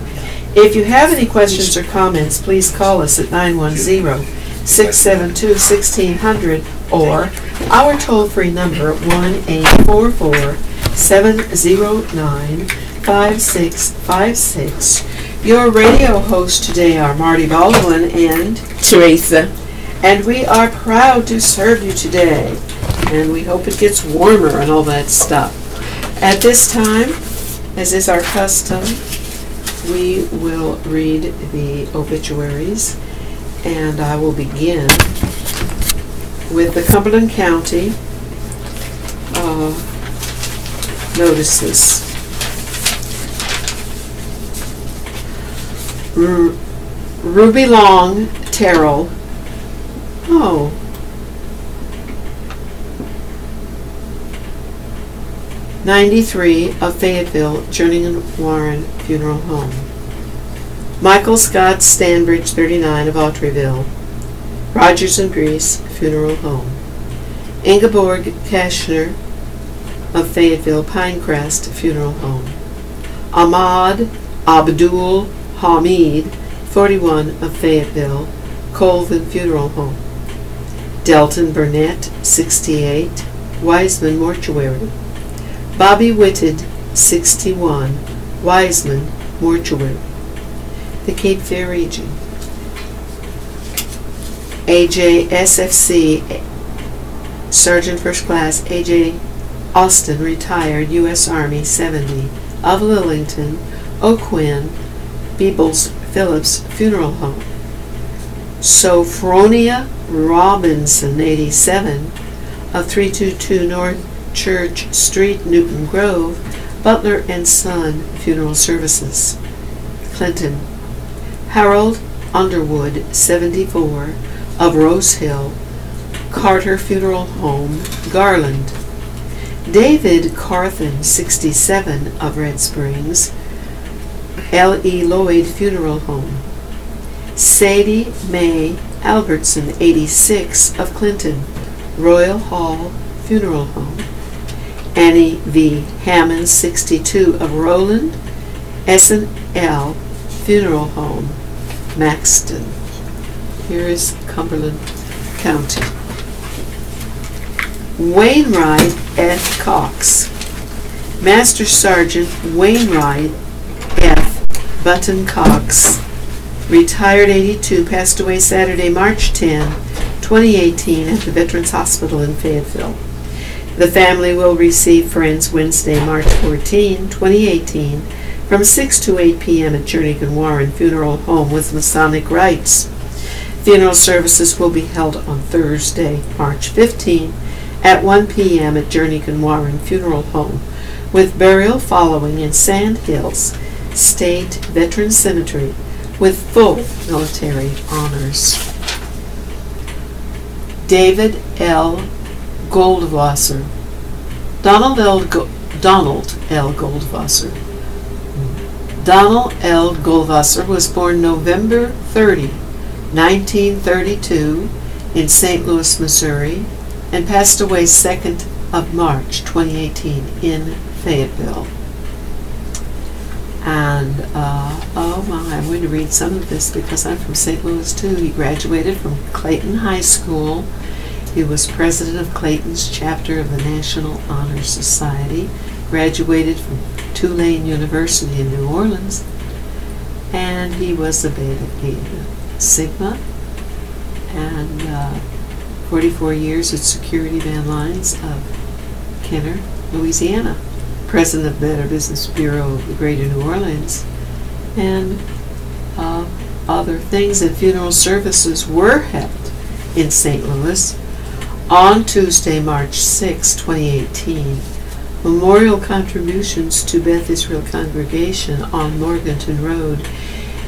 If you have any questions or comments, please call us at 910-672-1600 or our toll-free number 1-844-709-5656. Your radio hosts today are Marty Baldwin and Teresa. And we are proud to serve you today. And we hope it gets warmer and all that stuff. At this time, as is our custom, we will read the obituaries. And I will begin with the Cumberland County notices. Ruby Long Terrell. Oh. '93 of Fayetteville, Jerningham Warren Funeral Home. Michael Scott Stanbridge, 39 of Autryville, Rogers and Breese Funeral Home. Ingeborg Kashner of Fayetteville, Pinecrest Funeral Home. Ahmad Abdul Hamid, 41 of Fayetteville, Colvin Funeral Home. Delton Burnett, 68, Wiseman Mortuary. Bobby Whitted, 61, Wiseman Mortuary. The Cape Fear region. A.J. SFC, Sergeant First Class A.J. Austin, retired, U.S. Army, 70, of Lillington, O'Quinn, Beebles Phillips Funeral Home. Sophronia Robinson, 87, of 322 North Church Street, Newton Grove, Butler and Son Funeral Services. Clinton. Harold Underwood, 74, of Rose Hill, Carter Funeral Home, Garland. David Carthen, 67, of Red Springs, L.E. Lloyd Funeral Home. Sadie Mae Albertson, 86, of Clinton, Royal Hall Funeral Home. Annie V. Hammond, 62, of Roland, S&L Funeral Home, Maxton. Here is Cumberland County. Wainwright F. Cox. Master Sergeant Wainwright F. Button Cox, retired, 82, passed away Saturday, March 10, 2018, at the Veterans Hospital in Fayetteville. The family will receive friends Wednesday, March 14, 2018, from 6 to 8 p.m. at Jernigan Warren Funeral Home with Masonic rites. Funeral services will be held on Thursday, March 15, at 1 p.m. at Jernigan Warren Funeral Home, with burial following in Sand Hills State Veteran Cemetery with full military honors. David L. Goldwasser. Donald L. Goldwasser. Donald L. Goldwasser was born November 30, 1932, in St. Louis, Missouri, and passed away 2nd of March 2018 in Fayetteville. And, oh my, I'm going to read some of this because I'm from St. Louis too. He graduated from Clayton High School. He was president of Clayton's chapter of the National Honor Society. Graduated from Tulane University in New Orleans. And he was a Beta Sigma. And 44 years at Security Van Lines of Kenner, Louisiana. President of the Better Business Bureau of the Greater New Orleans. And other things, and funeral services were held in St. Louis on Tuesday, March 6, 2018. Memorial contributions to Beth Israel Congregation on Morganton Road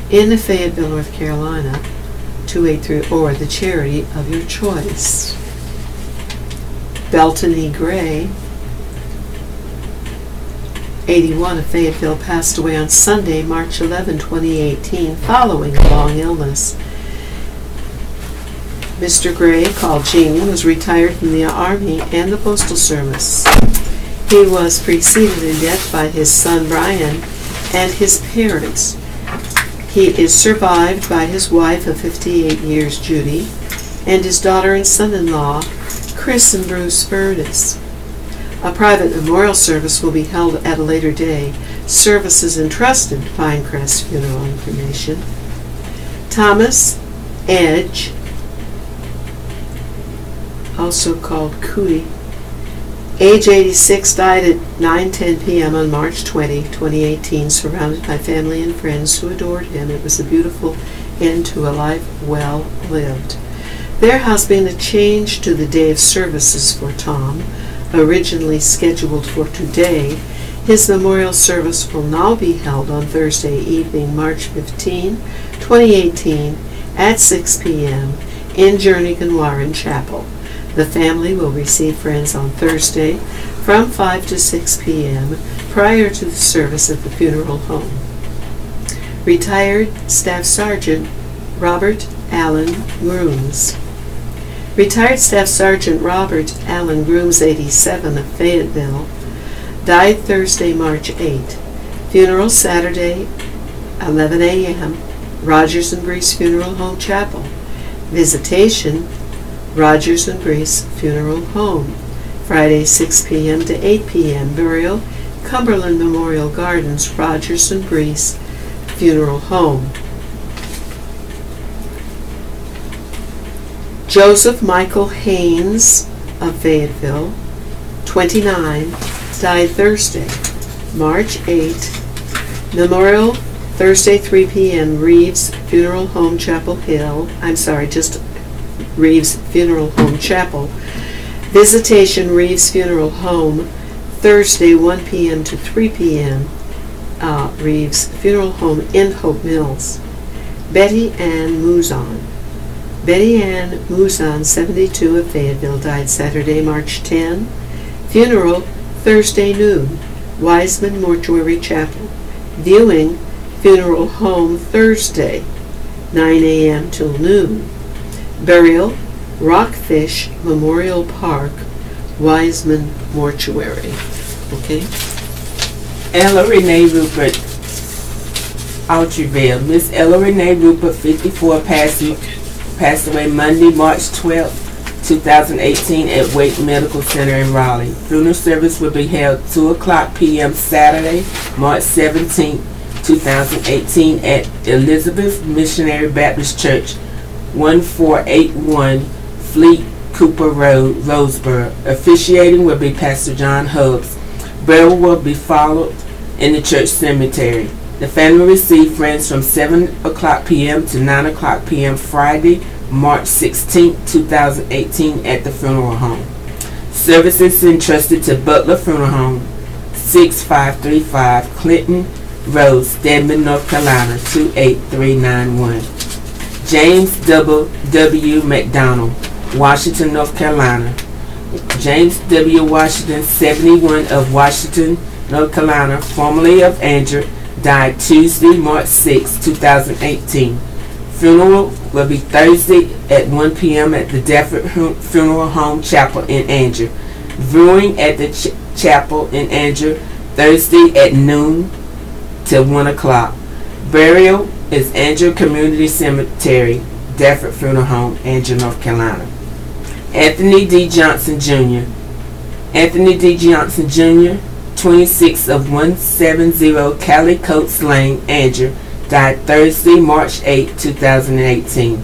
in Fayetteville, North Carolina, 283, or the charity of your choice. Belton E. Gray, 81, of Fayetteville, passed away on Sunday, March 11, 2018, following a long illness. Mr. Gray, called Gene, was retired from the Army and the Postal Service. He was preceded in death by his son Brian and his parents. He is survived by his wife of 58 years, Judy, and his daughter and son-in-law, Chris and Bruce Burtis. A private memorial service will be held at a later day. Services entrusted to Pinecrest Funeral Information. Thomas Edge, also called Cootie, age 86, died at 9:10 p.m. on March 20, 2018, surrounded by family and friends who adored him. It was a beautiful end to a life well lived. There has been a change to the day of services for Tom, originally scheduled for today. His memorial service will now be held on Thursday evening, March 15, 2018, at 6 p.m. in Jernigan Warren Chapel. The family will receive friends on Thursday from 5 to 6 p.m. prior to the service at the funeral home. Retired Staff Sergeant Robert Allen Grooms. Retired Staff Sergeant Robert Allen Grooms, 87, of Fayetteville, died Thursday, March 8. Funeral Saturday, 11 a.m., Rogers and Brees Funeral Home Chapel. Visitation, Rogers and Brees Funeral Home. Friday, 6 p.m. to 8 p.m. Burial, Cumberland Memorial Gardens, Rogers and Brees Funeral Home. Joseph Michael Haynes of Fayetteville, 29, died Thursday, March 8. Memorial Thursday, 3 p.m., Reeves Funeral Home, Chapel Hill. I'm sorry, just Reeves Funeral Home, Chapel. Visitation, Reeves Funeral Home, Thursday, 1 p.m. to 3 p.m., Reeves Funeral Home in Hope Mills. Betty Ann Mouzon. Betty Ann Mouzon, 72, of Fayetteville, died Saturday, March 10. Funeral, Thursday noon, Wiseman Mortuary Chapel. Viewing, Funeral Home, Thursday, 9 a.m. till noon. Burial, Rockfish Memorial Park, Wiseman Mortuary. Okay? Ella Renee Rupert, Autryville. Miss Ella Renee Rupert, 54, passed away Monday, March 12, 2018 at Wake Medical Center in Raleigh. Funeral service will be held 2 o'clock p.m. Saturday, March 17, 2018 at Elizabeth Missionary Baptist Church, 1481 Fleet Cooper Road, Roseboro. Officiating will be Pastor John Hubbs. Burial will be followed in the church cemetery. The family received friends from 7 o'clock p.m. to 9 o'clock p.m. Friday, March 16, 2018 at the funeral home. Services entrusted to Butler Funeral Home, 6535 Clinton Road, Stedman, North Carolina, 28391. James W. McDonald, Washington, North Carolina. James W. Washington, 71, of Washington, North Carolina, formerly of Andrew, died Tuesday, March 6, 2018. Funeral will be Thursday at 1 p.m. at the Defford Funeral Home Chapel in Andrew. Viewing at the chapel in Andrew, Thursday at noon till 1 o'clock. Burial is Andrew Community Cemetery, Defford Funeral Home, Andrew, North Carolina. Anthony D. Johnson Jr. Anthony D. Johnson Jr., 26, of 170 Cali Coates Lane, Andrew, died Thursday, March 8, 2018.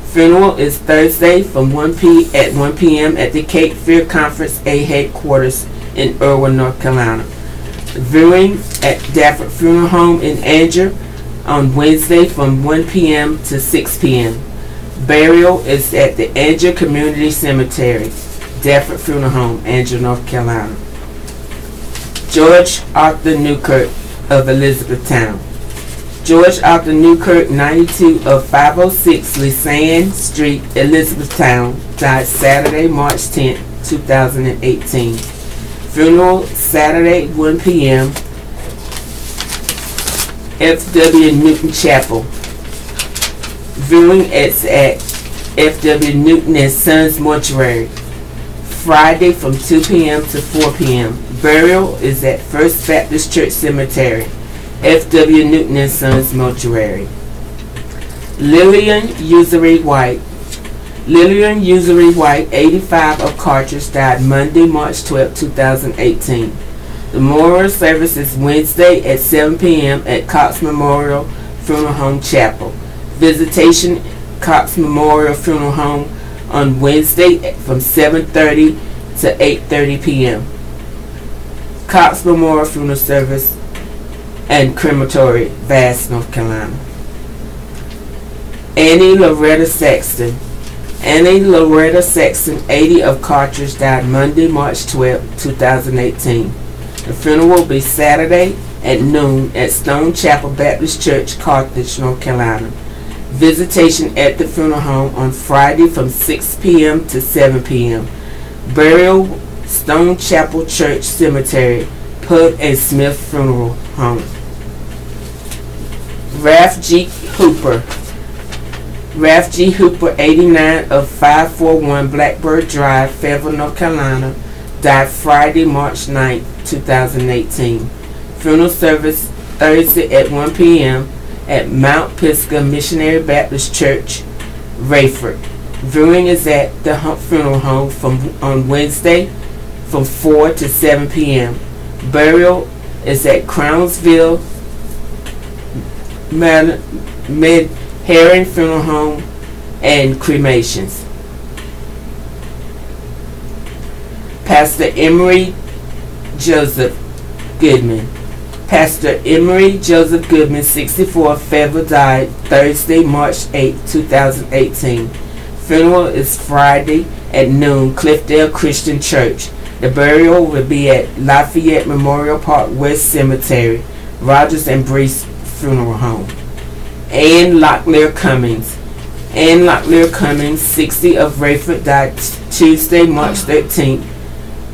Funeral is Thursday from 1 p.m. at the Cape Fear Conference A headquarters in Irwin, North Carolina. Viewing at Defford Funeral Home in Andrew on Wednesday from 1 p.m. to 6 p.m. Burial is at the Andrew Community Cemetery, Defford Funeral Home, Andrew, North Carolina. George Arthur Newkirk of Elizabethtown. George Arthur Newkirk, 92, of 506 Lisanne Street, Elizabethtown, died Saturday, March 10, 2018. Funeral Saturday, 1 p.m. F.W. Newton Chapel. Viewing is at F.W. Newton and Sons Mortuary, Friday from 2 p.m. to 4 p.m. Burial is at First Baptist Church Cemetery, F.W. Newton and Sons Mortuary. Lillian Usury White. Lillian Usury White, 85, of Cartridge, died Monday, March 12, 2018. The memorial service is Wednesday at 7 p.m. at Cox Memorial Funeral Home Chapel. Visitation, Cox Memorial Funeral Home on Wednesday from 7:30 to 8:30 p.m. Cox Memorial Funeral Service and Crematory, Vass, North Carolina. Annie Loretta Sexton. Annie Loretta Sexton, 80, of Cartridge, died Monday, March 12, 2018. The funeral will be Saturday at noon at Stone Chapel Baptist Church, Carthage, North Carolina. Visitation at the funeral home on Friday from 6 p.m. to 7 p.m. Burial, Stone Chapel Church Cemetery, Pug and Smith Funeral Home. Ralph G. Hooper. Ralph G. Hooper, 89, of 541 Blackbird Drive, Fayetteville, North Carolina, died Friday, March 9, 2018. Funeral service Thursday at 1 p.m. at Mount Pisgah Missionary Baptist Church, Rayford. Viewing is at the funeral home on Wednesday from 4 to 7 p.m. Burial is at Crownsville Heron Funeral Home and cremations. Pastor Emery Joseph Goodman. Pastor Emery Joseph Goodman, 64, Fayetteville, died Thursday, March 8, 2018. Funeral is Friday at noon, Cliffdale Christian Church. The burial will be at Lafayette Memorial Park West Cemetery, Rogers and Brees Funeral Home. Ann Locklear Cummings. Ann Locklear Cummings, 60, of Rayford, died Tuesday, March 13th.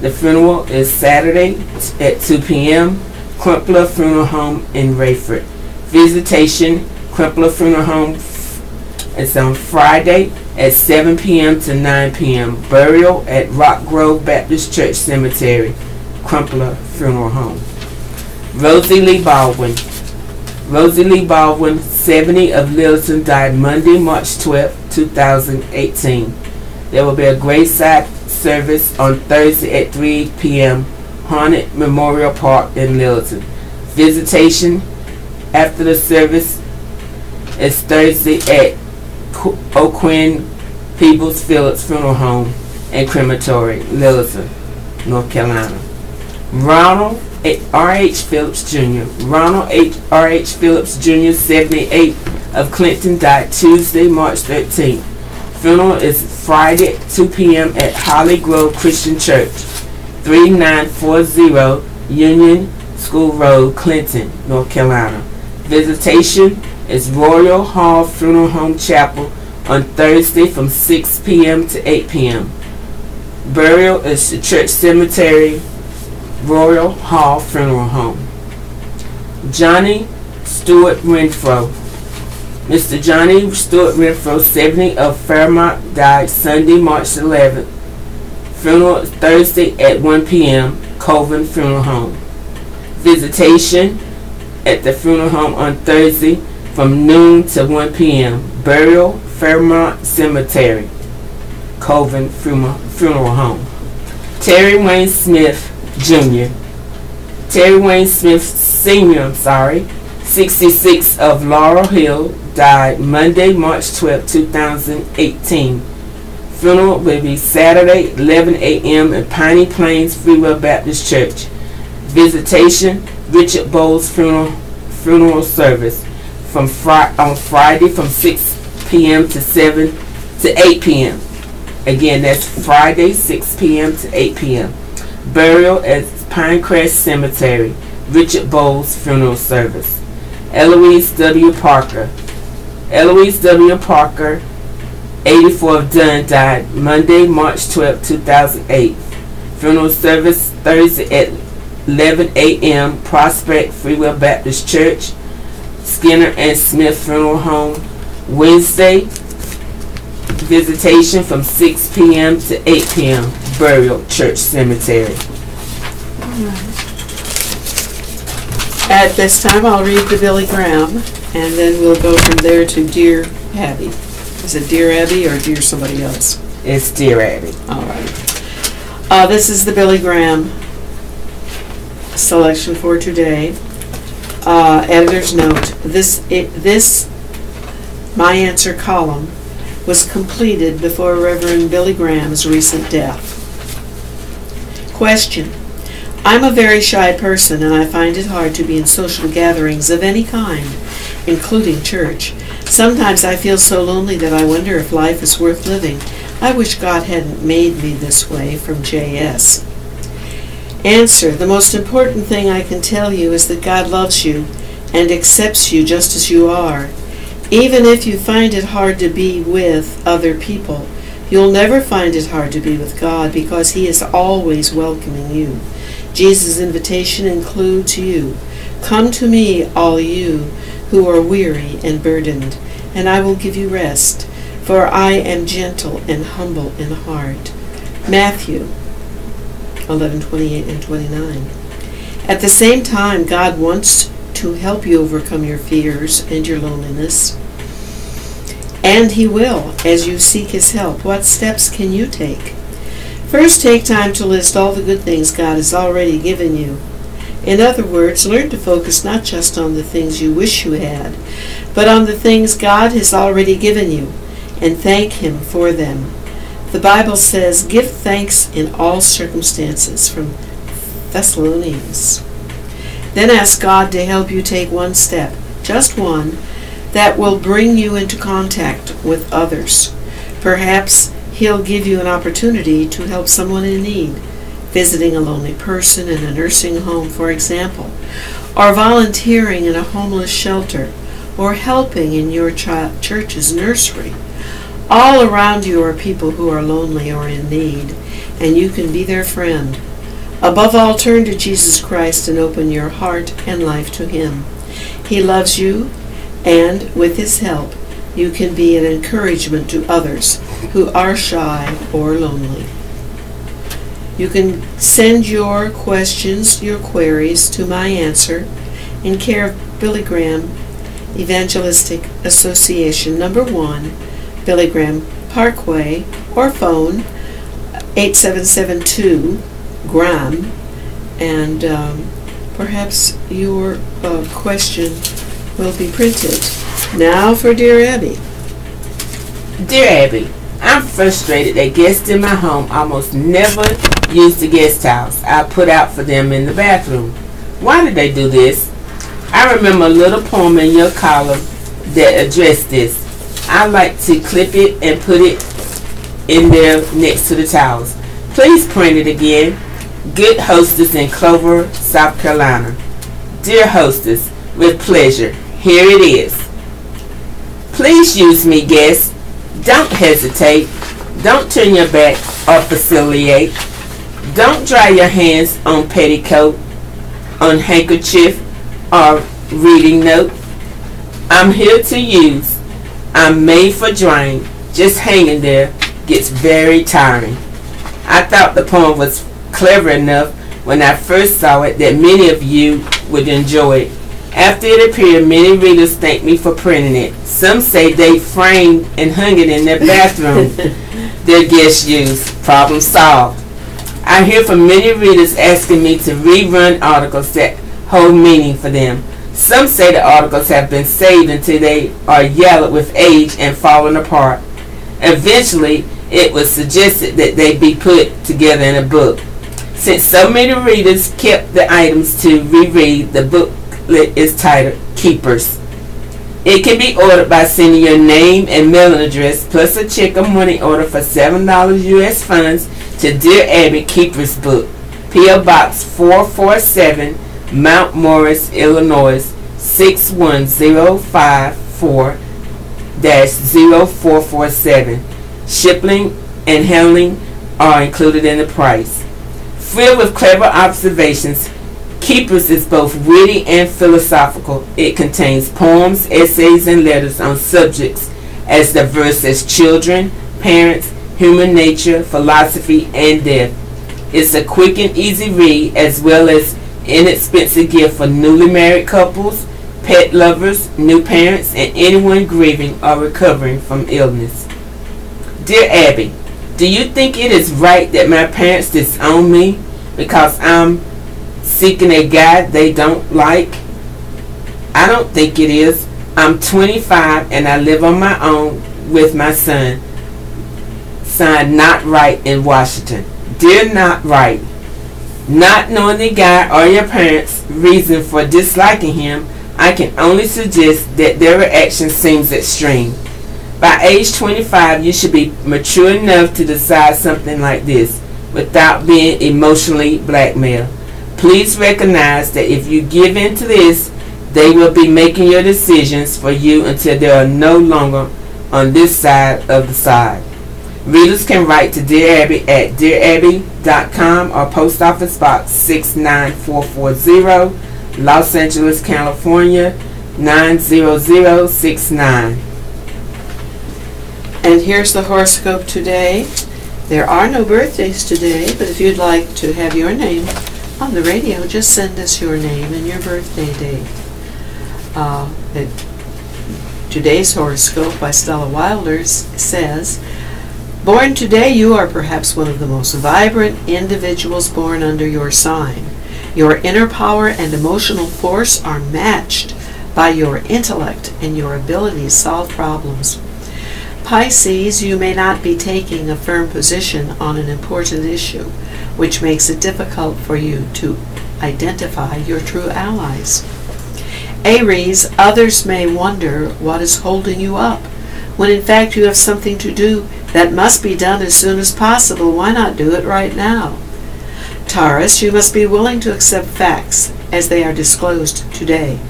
The funeral is Saturday at 2 p.m. Crumpler Funeral Home in Rayford. Visitation, Crumpler Funeral Home, is on Friday at 7 p.m. to 9 p.m. Burial at Rock Grove Baptist Church Cemetery, Crumpler Funeral Home. Rosie Lee Baldwin. Rosie Lee Baldwin, 70, of Littleton, died Monday, March 12, 2018. There will be a graveside service on Thursday at 3 p.m. Haunted Memorial Park in Littleton. Visitation after the service is Thursday at O'Quinn Peebles Phillips Funeral Home and Crematory, Littleton, North Carolina. Ronald R.H. Phillips Jr. Ronald R.H. Phillips Jr., 78, of Clinton, died Tuesday, March 13th. Funeral is Friday at 2 p.m. at Holly Grove Christian Church, 3940 Union School Road, Clinton, North Carolina. Visitation is Royal Hall Funeral Home Chapel on Thursday from 6 p.m. to 8 p.m. Burial is the Church Cemetery, Royal Hall Funeral Home. Johnny Stewart Renfro. Mr. Johnny Stewart Renfro, 70, of Fairmont, died Sunday, March 11th. Funeral is Thursday at 1 p.m. Coven Funeral Home. Visitation at the funeral home on Thursday from noon to 1 p.m. Burial, Fairmont Cemetery, Coven Funeral Home. Terry Wayne Smith Jr. Terry Wayne Smith Sr., 66, of Laurel Hill, died Monday, March 12, 2018. Funeral will be Saturday, 11 a.m. in Piney Plains Free Will Baptist Church. Visitation, Richard Bowles funeral service on Friday from 6 p.m. to 8 p.m. Again, that's Friday, 6 p.m. to 8 p.m. Burial at Pinecrest Cemetery, Richard Bowles funeral service. Eloise W. Parker. Eloise W. Parker, 84, of Dunn, died Monday, March 12, 2008. Funeral service Thursday at 11 a.m. Prospect Free Will Baptist Church, Skinner and Smith Funeral Home. Wednesday, visitation from 6 p.m. to 8 p.m. Burial, Church Cemetery. At this time, I'll read the Billy Graham, and then we'll go from there to Dear Abby. Is it Dear Abby or Dear somebody else? It's Dear Abby. All right. This is the Billy Graham selection for today. Editor's note: this My Answer column was completed before Reverend Billy Graham's recent death. Question: I'm a very shy person, and I find it hard to be in social gatherings of any kind, including church. Sometimes I feel so lonely that I wonder if life is worth living. I wish God hadn't made me this way. From J.S. Answer: the most important thing I can tell you is that God loves you and accepts you just as you are. Even if you find it hard to be with other people, you'll never find it hard to be with God, because He is always welcoming you. Jesus' invitation includes you. Come to me, all you who are weary and burdened, and I will give you rest, for I am gentle and humble in heart. Matthew 11:28 and 29. At the same time, God wants to help you overcome your fears and your loneliness. And He will, as you seek His help. What steps can you take? First, take time to list all the good things God has already given you. In other words, learn to focus not just on the things you wish you had, but on the things God has already given you, and thank Him for them. The Bible says, give thanks in all circumstances, from Thessalonians. Then ask God to help you take one step, just one, that will bring you into contact with others. Perhaps He'll give you an opportunity to help someone in need, visiting a lonely person in a nursing home, for example, or volunteering in a homeless shelter, or helping in your church's nursery. All around you are people who are lonely or in need, and you can be their friend. Above all, turn to Jesus Christ and open your heart and life to Him. He loves you, and with His help, you can be an encouragement to others who are shy or lonely. You can send your questions, your queries to my answer in care of Billy Graham Evangelistic Association, number 1, Billy Graham Parkway, or phone 8772-GRAM, and perhaps your question will be printed. Now for Dear Abby. Dear Abby, I'm frustrated that guests in my home almost never use the guest house I put out for them in the bathroom. Why did they do this? I remember a little poem in your column that addressed this. I like to clip it and put it in there next to the towels. Please print it again. Good Hostess in Clover, South Carolina. Dear Hostess, with pleasure, here it is. Please use me, guests. Don't hesitate. Don't turn your back or facilitate. Don't dry your hands on petticoat, on handkerchief, or reading note. I'm here to use. I'm made for drying. Just hanging there gets very tiring. I thought the poem was clever enough when I first saw it that many of you would enjoy it. After it appeared, many readers thanked me for printing it. Some say they framed and hung it in their bathroom. Their guests used. Problem solved. I hear from many readers asking me to rerun articles that hold meaning for them. Some say the articles have been saved until they are yellowed with age and fallen apart. Eventually, it was suggested that they be put together in a book. Since so many readers kept the items to reread, the booklet is titled Keepers. It can be ordered by sending your name and mailing address plus a check or money order for $7 U.S. funds to Dear Abby Keepers Book, P.O. Box 447, Mount Morris, Illinois 61054-0447. Shipping and handling are included in the price. Filled with clever observations, Keepers is both witty and philosophical. It contains poems, essays, and letters on subjects as diverse as children, parents, human nature, philosophy, and death. It's a quick and easy read as well as inexpensive gift for newly married couples, pet lovers, new parents, and anyone grieving or recovering from illness. Dear Abby, do you think it is right that my parents disown me because I'm seeking a guy they don't like? I don't think it is. I'm 25 and I live on my own with my son. Signed, Not Right, in Washington. Dear Not Right, not knowing the guy or your parents' reason for disliking him, I can only suggest that their reaction seems extreme. By age 25, you should be mature enough to decide something like this without being emotionally blackmailed. Please recognize that if you give in to this, they will be making your decisions for you until they are no longer on this side of the side. Readers can write to Dear Abby at dearabby.com or Post Office Box 69440, Los Angeles, California 90069. And here's the horoscope today. There are no birthdays today, but if you'd like to have your name on the radio, just send us your name and your birthday date. Today's horoscope by Stella Wilder says, born today, you are perhaps one of the most vibrant individuals born under your sign. Your inner power and emotional force are matched by your intellect and your ability to solve problems. Pisces, you may not be taking a firm position on an important issue, which makes it difficult for you to identify your true allies. Aries, others may wonder what is holding you up, when in fact you have something to do that must be done as soon as possible. Why not do it right now? Taurus, you must be willing to accept facts as they are disclosed today,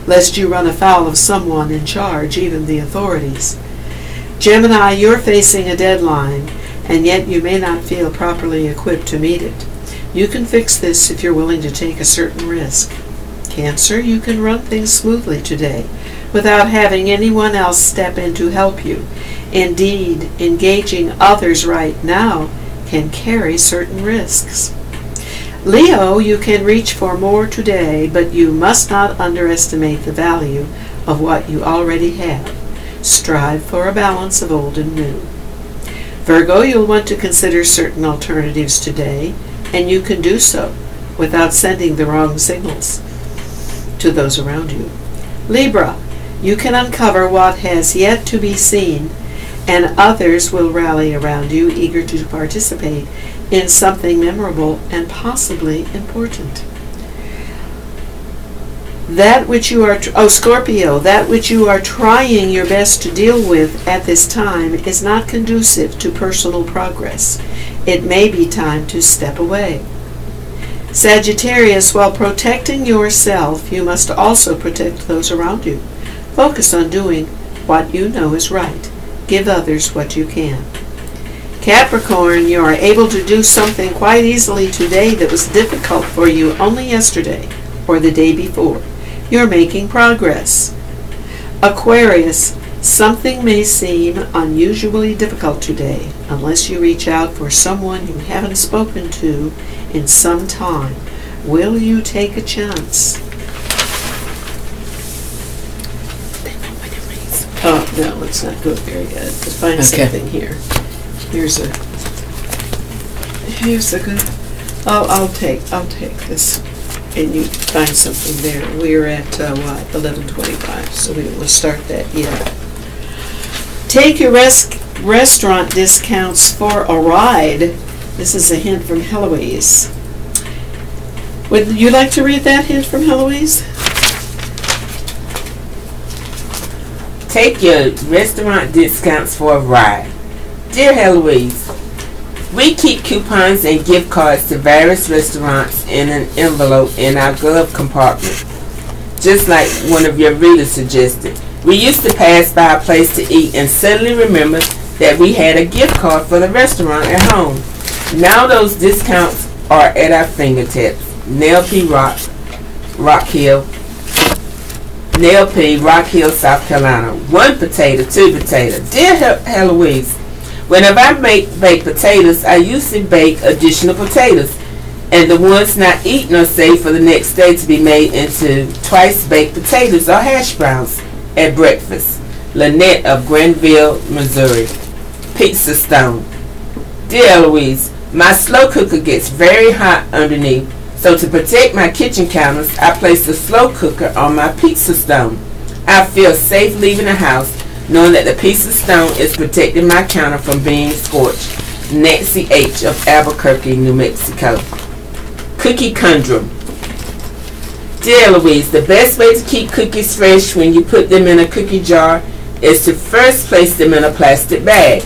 lest you run afoul of someone in charge, even the authorities. Gemini, you're facing a deadline, and yet you may not feel properly equipped to meet it. You can fix this if you're willing to take a certain risk. Cancer, you can run things smoothly today without having anyone else step in to help you. Indeed, engaging others right now can carry certain risks. Leo, you can reach for more today, but you must not underestimate the value of what you already have. Strive for a balance of old and new. Virgo, you'll want to consider certain alternatives today, and you can do so without sending the wrong signals to those around you. Libra, you can uncover what has yet to be seen, and others will rally around you, eager to participate in something memorable and possibly important. Scorpio, that which you are trying your best to deal with at this time is not conducive to personal progress. It may be time to step away. Sagittarius, while protecting yourself, you must also protect those around you. Focus on doing what you know is right. Give others what you can. Capricorn, you are able to do something quite easily today that was difficult for you only yesterday or the day before. You're making progress. Aquarius, something may seem unusually difficult today unless you reach out for someone you haven't spoken to in some time. Will you take a chance? Oh, no, it's not good. Very good. Let's find something here. Here's a good. I'll take this, and you find something there. We're at 11:25, so we don't want to start that yet. Take your restaurant discounts for a ride. This is a hint from Heloise. Would you like to read that hint from Heloise? Take your restaurant discounts for a ride. Dear Heloise, we keep coupons and gift cards to various restaurants in an envelope in our glove compartment, just like one of your readers suggested. We used to pass by a place to eat and suddenly remembered that we had a gift card for the restaurant at home. Now those discounts are at our fingertips. Nail P. Rock Hill, South Carolina. 1 potato, 2 potato. Dear Heloise, whenever I make baked potatoes, I usually bake additional potatoes, and the ones not eaten are saved for the next day to be made into twice baked potatoes or hash browns at breakfast. Lynette of Granville, Missouri. Pizza Stone. Dear Eloise, my slow cooker gets very hot underneath, so to protect my kitchen counters, I place the slow cooker on my pizza stone. I feel safe leaving the house knowing that the pizza stone is protecting my counter from being scorched. Nancy H. of Albuquerque, New Mexico. Cookie Conundrum. Dear Eloise, the best way to keep cookies fresh when you put them in a cookie jar is to first place them in a plastic bag.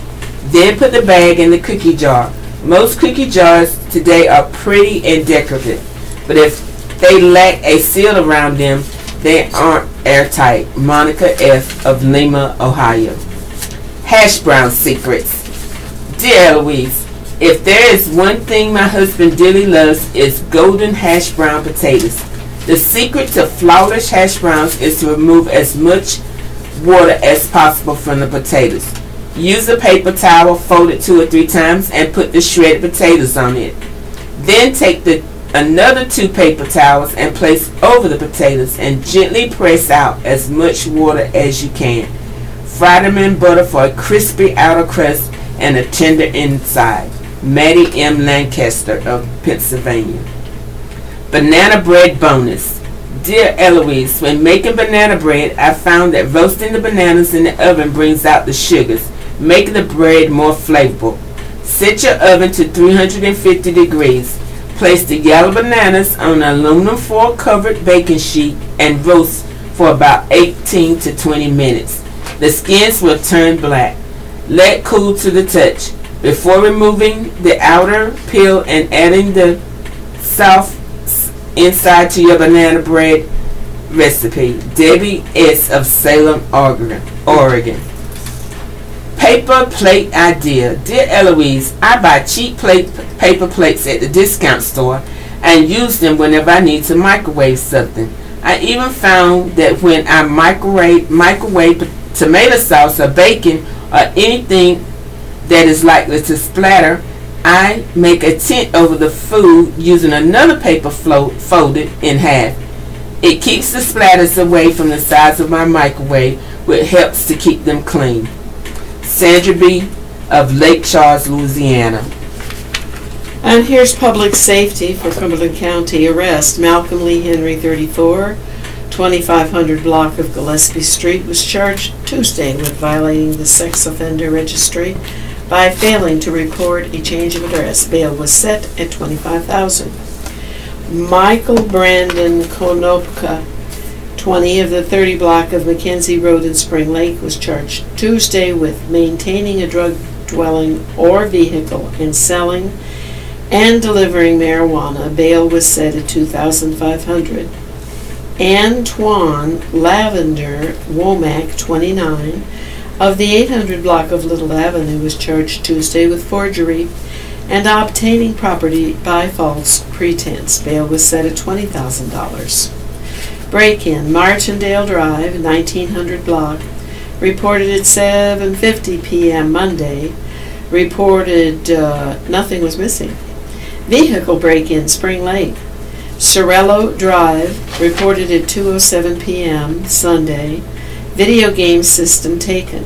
Then put the bag in the cookie jar. Most cookie jars today are pretty and decorative, but if they lack a seal around them, they aren't airtight. Monica F. of Lima, Ohio. Hash brown secrets. Dear Eloise, if there is one thing my husband dearly loves, it's golden hash brown potatoes. The secret to flawless hash browns is to remove as much water as possible from the potatoes. Use a paper towel, fold it 2 or 3 times, and put the shredded potatoes on it. Then take another 2 paper towels and place over the potatoes and gently press out as much water as you can. Fry them in butter for a crispy outer crust and a tender inside. Maddie M. Lancaster of Pennsylvania. Banana bread bonus. Dear Eloise, when making banana bread, I found that roasting the bananas in the oven brings out the sugars, making the bread more flavorful. Set your oven to 350 degrees. Place the yellow bananas on an aluminum foil covered baking sheet and roast for about 18 to 20 minutes. The skins will turn black. Let cool to the touch. Before removing the outer peel and adding the soft inside to your banana bread recipe. Debbie S. of Salem, Oregon. Paper plate idea. Dear Eloise, I buy cheap paper plates at the discount store and use them whenever I need to microwave something. I even found that when I microwave tomato sauce or bacon or anything that is likely to splatter, I make a tent over the food using another paper folded in half. It keeps the splatters away from the sides of my microwave, which helps to keep them clean. Sandra B. of Lake Charles, Louisiana. And here's public safety for Cumberland County. Arrest Malcolm Lee Henry, 34, 2500 block of Gillespie Street, was charged Tuesday with violating the sex offender registry by failing to report a change of address. Bail was set at $25,000. Michael Brandon Konopka, 20 of the 30 block of Mackenzie Road in Spring Lake, was charged Tuesday with maintaining a drug dwelling or vehicle and selling and delivering marijuana. Bail was set at $2,500. Antoine Lavender Womack, 29, of the 800 block of Little Avenue, was charged Tuesday with forgery and obtaining property by false pretense. Bail was set at $20,000. Break-in, Martindale Drive, 1900 block, reported at 7:50 p.m. Monday, reported nothing was missing. Vehicle break-in, Spring Lake, Sorello Drive, reported at 2:07 p.m. Sunday, video game system taken.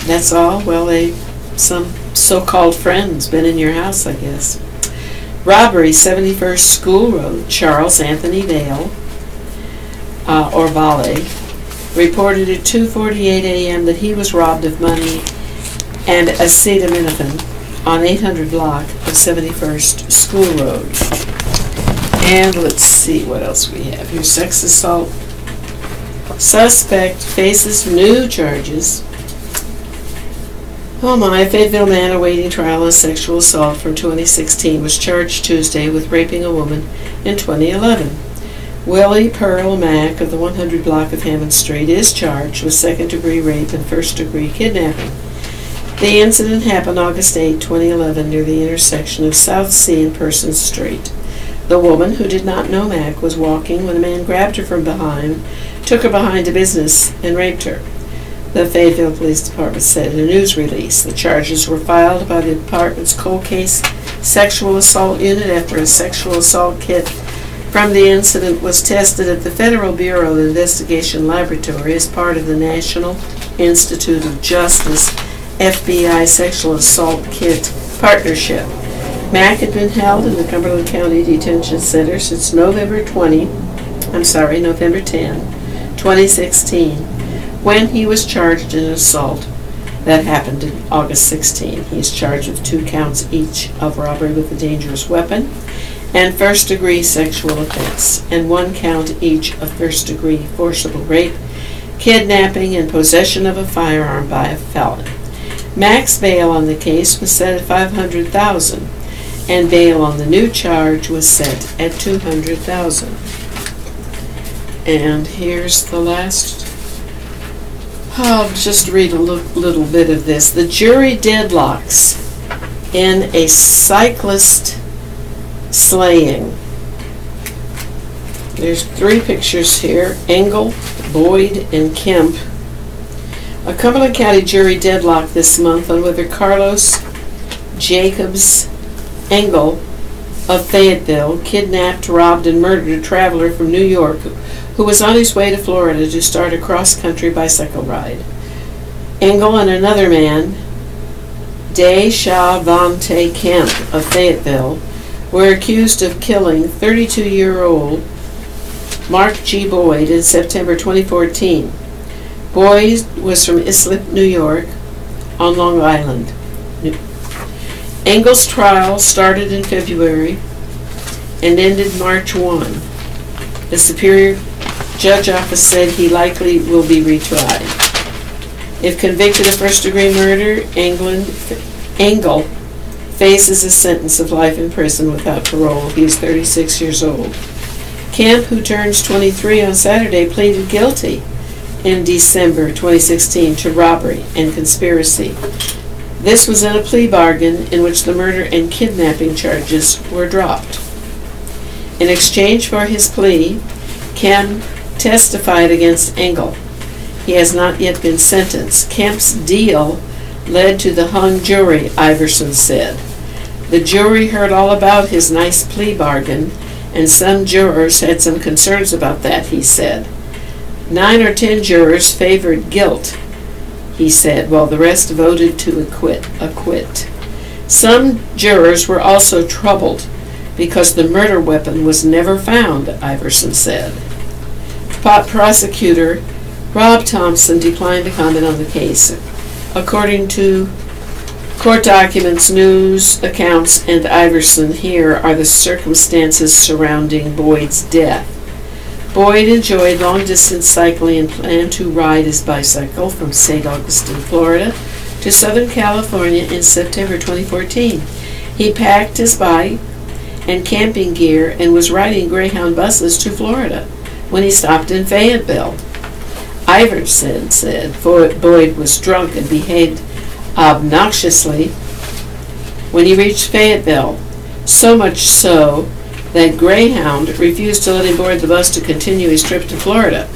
That's all? Well, some so-called friends been in your house, I guess. Robbery, 71st School Road, Charles Anthony Vale, or Vale, reported at 2:48 a.m. that he was robbed of money and acetaminophen on 800 block of 71st School Road. And let's see what else we have here. Sex assault. Suspect faces new charges. Oh my, a Fayetteville man awaiting trial on sexual assault from 2016 was charged Tuesday with raping a woman in 2011. Willie Pearl Mack of the 100 block of Hammond Street is charged with second-degree rape and first-degree kidnapping. The incident happened August 8, 2011, near the intersection of South C and Persons Street. The woman, who did not know Mack, was walking when a man grabbed her from behind, took her behind a business, and raped her. The Fayetteville Police Department said in a news release the charges were filed by the department's cold case sexual assault unit after a sexual assault kit from the incident was tested at the Federal Bureau of Investigation Laboratory as part of the National Institute of Justice FBI Sexual Assault Kit Partnership. Mack had been held in the Cumberland County Detention Center since November 10, 2016, when he was charged in an assault that happened in August 16. He is charged with 2 counts each of robbery with a dangerous weapon and first-degree sexual offense, and 1 count each of first-degree forcible rape, kidnapping, and possession of a firearm by a felon. Mack's bail on the case was set at $500,000, and bail on the new charge was set at $200,000. And here's the last. I'll just read a little bit of this. The jury deadlocks in a cyclist slaying. There's 3 pictures here: Engel, Boyd, and Kemp. A Cumberland County jury deadlocked this month on whether Carlos Jacobs Engel of Fayetteville kidnapped, robbed, and murdered a traveler from New York who was on his way to Florida to start a cross-country bicycle ride. Engel and another man, Deshavante Kemp of Fayetteville, were accused of killing 32-year-old Mark G. Boyd in September 2014. Boyd was from Islip, New York, on Long Island. Engel's trial started in February and ended March 1. The Superior Judge Office said he likely will be retried. If convicted of first-degree murder, Engel faces a sentence of life in prison without parole. He is 36 years old. Kemp, who turns 23 on Saturday, pleaded guilty in December 2016 to robbery and conspiracy. This was in a plea bargain in which the murder and kidnapping charges were dropped. In exchange for his plea, Kemp testified against Engel. He has not yet been sentenced. Kemp's deal led to the hung jury, Iverson said. The jury heard all about his nice plea bargain, and some jurors had some concerns about that, he said. 9 or 10 jurors favored guilt, he said, while the rest voted to acquit. Some jurors were also troubled because the murder weapon was never found, Iverson said. Prosecutor Rob Thompson declined to comment on the case. According to court documents, news accounts, and Iverson, here are the circumstances surrounding Boyd's death. Boyd enjoyed long-distance cycling and planned to ride his bicycle from St. Augustine, Florida, to Southern California in September 2014. He packed his bike and camping gear and was riding Greyhound buses to Florida when he stopped in Fayetteville. Iverson said Boyd was drunk and behaved obnoxiously when he reached Fayetteville, so much so that Greyhound refused to let him board the bus to continue his trip to Florida.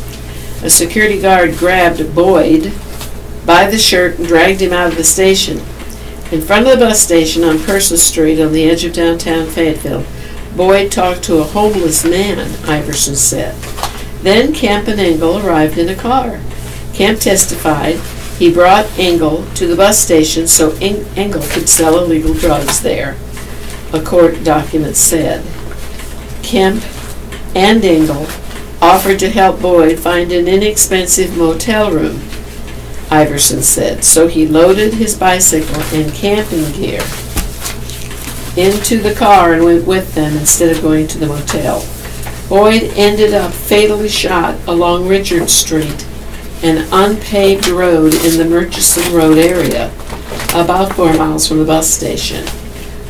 A security guard grabbed Boyd by the shirt and dragged him out of the station. In front of the bus station on Purcell Street on the edge of downtown Fayetteville, Boyd talked to a homeless man, Iverson said. Then Kemp and Engel arrived in a car. Kemp testified he brought Engel to the bus station so Engel could sell illegal drugs there, a court document said. Kemp and Engel offered to help Boyd find an inexpensive motel room, Iverson said, so he loaded his bicycle and camping gear into the car and went with them instead of going to the motel. Boyd ended up fatally shot along Richard Street, an unpaved road in the Murchison Road area, about 4 miles from the bus station.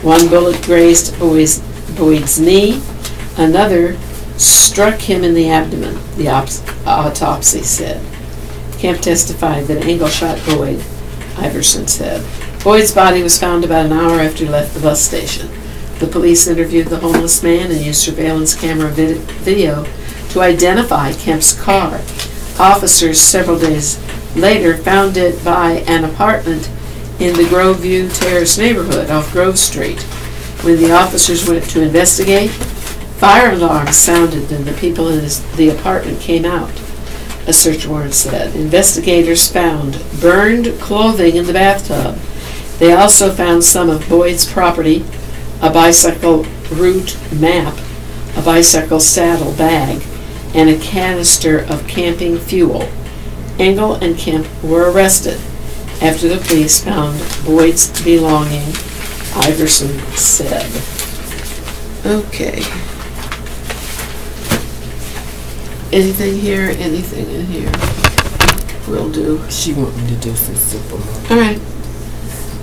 One bullet grazed Boyd's knee. Another struck him in the abdomen, the autopsy said. Kemp testified that Engel shot Boyd, Iverson said. Boyd's body was found about an hour after he left the bus station. The police interviewed the homeless man and used surveillance camera video to identify Kemp's car. Officers several days later found it by an apartment in the Groveview Terrace neighborhood off Grove Street. When the officers went to investigate, fire alarms sounded and the people in the apartment came out, a search warrant said. Investigators found burned clothing in the bathtub. They also found some of Boyd's property, a bicycle route map, a bicycle saddle bag, and a canister of camping fuel. Engel and Kemp were arrested after the police found Boyd's belongings, Iverson said. Okay. Anything here? Anything in here? Will do. She want me to do some supermarket. All right.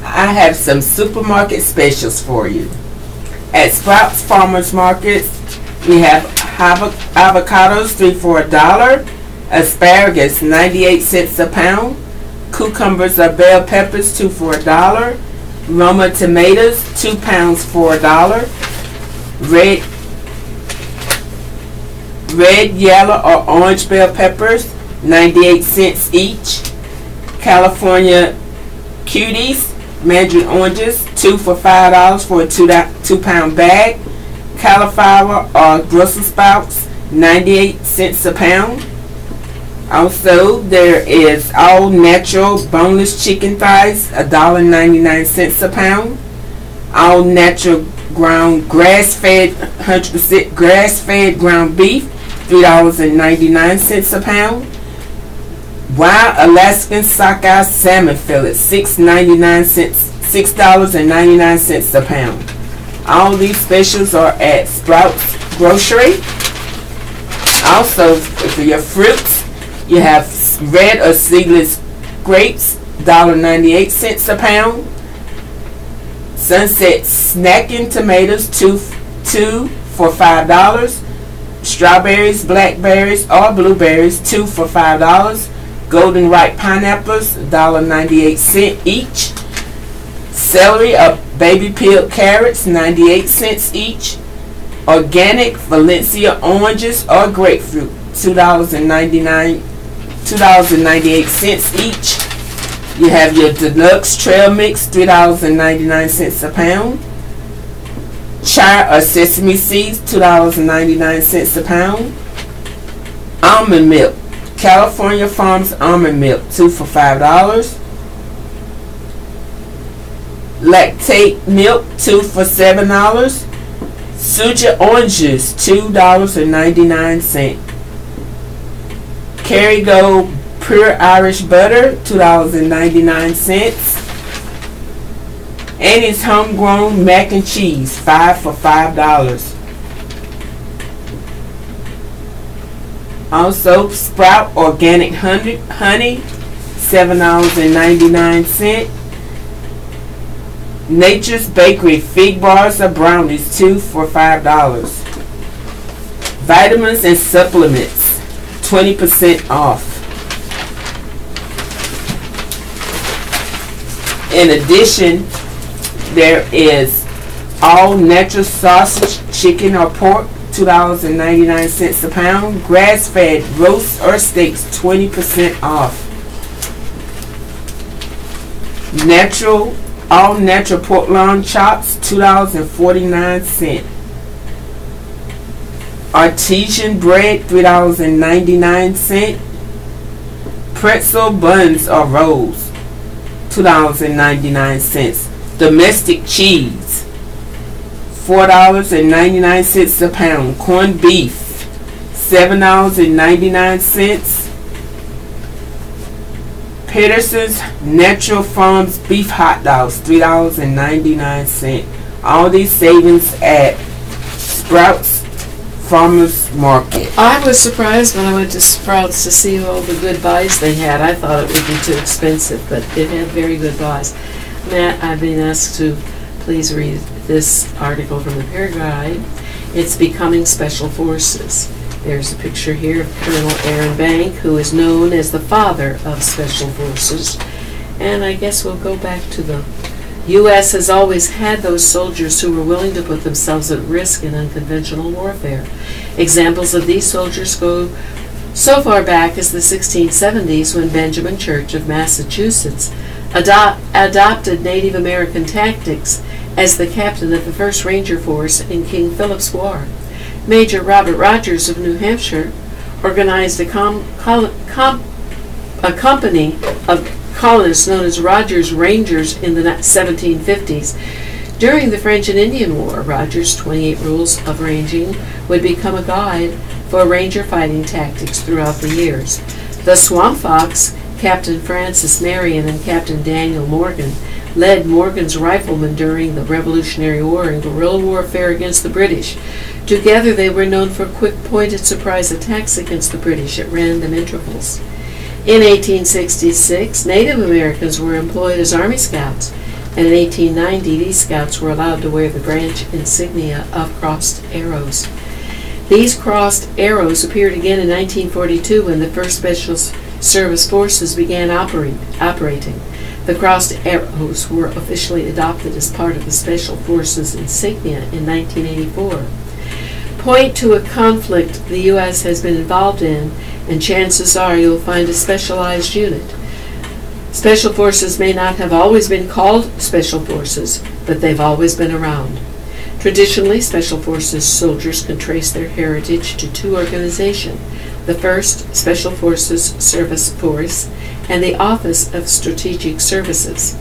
I have some supermarket specials for you. At Sprouts Farmers Market, we have avocados 3 for $1, asparagus 98 cents a pound, cucumbers or bell peppers 2 for $1, Roma tomatoes 2 pounds for $1, red, yellow, or orange bell peppers 98 cents each, California cuties, mandarin oranges 2 for $5 for a 2-pound bag, cauliflower or Brussels sprouts 98 cents a pound. Also, there is all natural boneless chicken thighs $1.99 a pound. All natural ground grass-fed 100% grass-fed ground beef $3.99 a pound. Wild Alaskan sockeye salmon fillet $6.99 a pound. All these specials are at Sprouts Grocery. Also, for your fruits, you have red or seedless grapes, $1.98 a pound. Sunset snacking tomatoes, two for $5. Strawberries, blackberries, or blueberries, 2 for $5. Golden ripe pineapples, $1.98 each. Celery or baby peeled carrots, 98 cents each. Organic Valencia oranges or grapefruit, $2.98 each. You have your deluxe trail mix, $3.99 a pound. Chai or sesame seeds, $2.99 a pound. Almond milk, California Farms almond milk, 2 for $5. Lactate milk, 2 for $7. Suja oranges, $2.99. Kerrygold pure Irish butter, $2.99. Annie's homegrown mac and cheese, 5 for $5. Also, Sprout organic honey, $7.99. Nature's Bakery fig bars or brownies, 2 for $5. Vitamins and supplements, 20% off. In addition, there is all natural sausage, chicken or pork, $2.99 a pound. Grass-fed roast or steaks, 20% off. All natural pork loin chops, $2.49. Artesian bread, $3.99. Pretzel buns or rolls, $2.99. Domestic cheese, $4.99 a pound. Corned beef, $7.99. Peterson's Natural Farms beef hot dogs, $3.99. All these savings at Sprouts Farmers Market. I was surprised when I went to Sprouts to see all the good buys they had. I thought it would be too expensive, but it had very good buys. Matt, I've been asked to please read this article from the Pear Guide. It's Becoming Special Forces. There's a picture here of Colonel Aaron Bank, who is known as the father of Special Forces. And I guess we'll go back to the U.S. has always had those soldiers who were willing to put themselves at risk in unconventional warfare. Examples of these soldiers go so far back as the 1670s, when Benjamin Church of Massachusetts adopted Native American tactics as the captain of the 1st Ranger Force in King Philip's War. Major Robert Rogers of New Hampshire organized a company of colonists known as Rogers Rangers in the 1750s. During the French and Indian War, Rogers' 28 Rules of Ranging would become a guide for ranger fighting tactics throughout the years. The Swamp Fox, Captain Francis Marion and Captain Daniel Morgan, led Morgan's riflemen during the Revolutionary War in guerrilla warfare against the British. Together they were known for quick pointed surprise attacks against the British at random intervals. In 1866, Native Americans were employed as Army Scouts, and in 1890 these scouts were allowed to wear the branch insignia of crossed arrows. These crossed arrows appeared again in 1942 when the first Special Service Forces began operating. The crossed arrows were officially adopted as part of the Special Forces insignia in 1984. Point to a conflict the U.S. has been involved in, and chances are you'll find a specialized unit. Special Forces may not have always been called Special Forces, but they've always been around. Traditionally, Special Forces soldiers can trace their heritage to two organizations: the first, Special Forces Service Force, and the Office of Strategic Services.